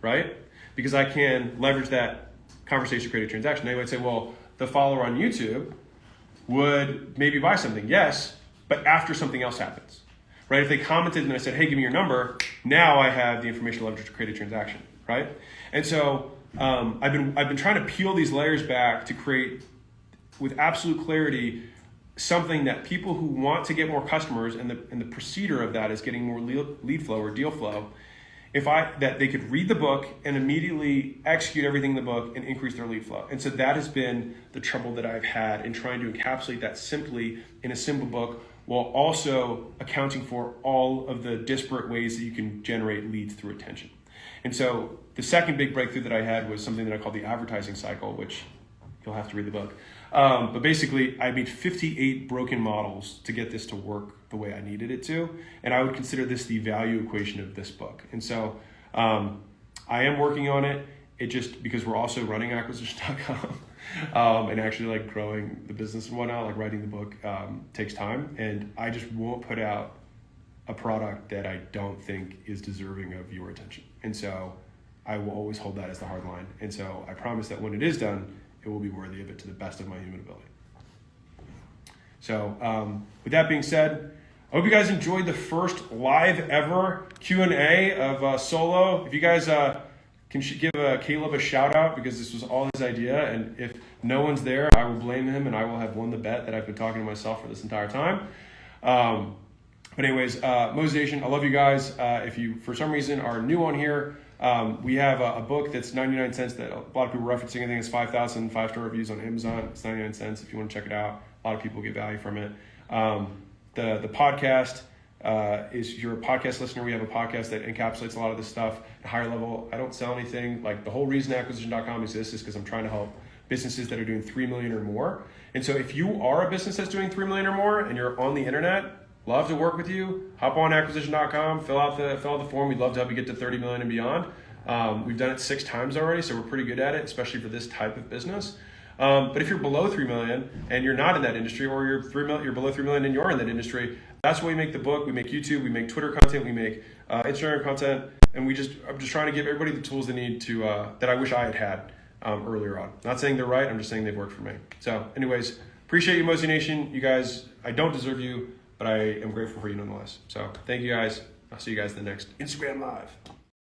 right? Because I can leverage that conversation to create a transaction. Now you might say, well, the follower on YouTube would maybe buy something. Yes, but after something else happens, right? If they commented and I said, hey, give me your number, now I have the information leverage to create a transaction, right? And so I've been trying to peel these layers back to create, with absolute clarity, something that people who want to get more customers, and the procedure of that is getting more lead flow or deal flow, that they could read the book and immediately execute everything in the book and increase their lead flow. And so that has been the trouble that I've had in trying to encapsulate that simply in a simple book, while also accounting for all of the disparate ways that you can generate leads through attention. And so the second big breakthrough that I had was something that I call the advertising cycle, which you'll have to read the book. But basically, I made 58 broken models to get this to work the way I needed it to. And I would consider this the value equation of this book. And so I am working on it. It just, because we're also running acquisition.com and actually growing the business and whatnot, writing the book takes time. And I just won't put out a product that I don't think is deserving of your attention. And so I will always hold that as the hard line. And so I promise that when it is done, it will be worthy of it to the best of my human ability. So with that being said, I hope you guys enjoyed the first live ever Q&A of Solo. If you guys can give Caleb a shout out, because this was all his idea, and if no one's there, I will blame him and I will have won the bet that I've been talking to myself for this entire time. But anyways, Mozi Nation, I love you guys. If you, for some reason, are new on here, we have a book that's 99 cents that a lot of people are referencing. I think it's 5,000 5-star reviews on Amazon. It's 99 cents if you want to check it out. A lot of people get value from it. The podcast is, if you're a podcast listener, we have a podcast that encapsulates a lot of this stuff at a higher level. I don't sell anything. The whole reason acquisition.com exists is because I'm trying to help businesses that are doing 3 million or more. And so if you are a business that's doing 3 million or more and you're on the internet, love to work with you. Hop on acquisition.com, fill out the form. We'd love to help you get to 30 million and beyond. We've done it 6 times already, so we're pretty good at it, especially for this type of business. But if you're below 3 million and you're not in that industry, or you're below 3 million and you're in that industry, that's why we make the book. We make YouTube, we make Twitter content, we make Instagram content, and I'm just trying to give everybody the tools they need to that I wish I had earlier on. Not saying they're right, I'm just saying they've worked for me. So anyways, appreciate you, Mozi Nation. You guys, I don't deserve you, but I am grateful for you nonetheless. So thank you guys. I'll see you guys in the next Instagram Live.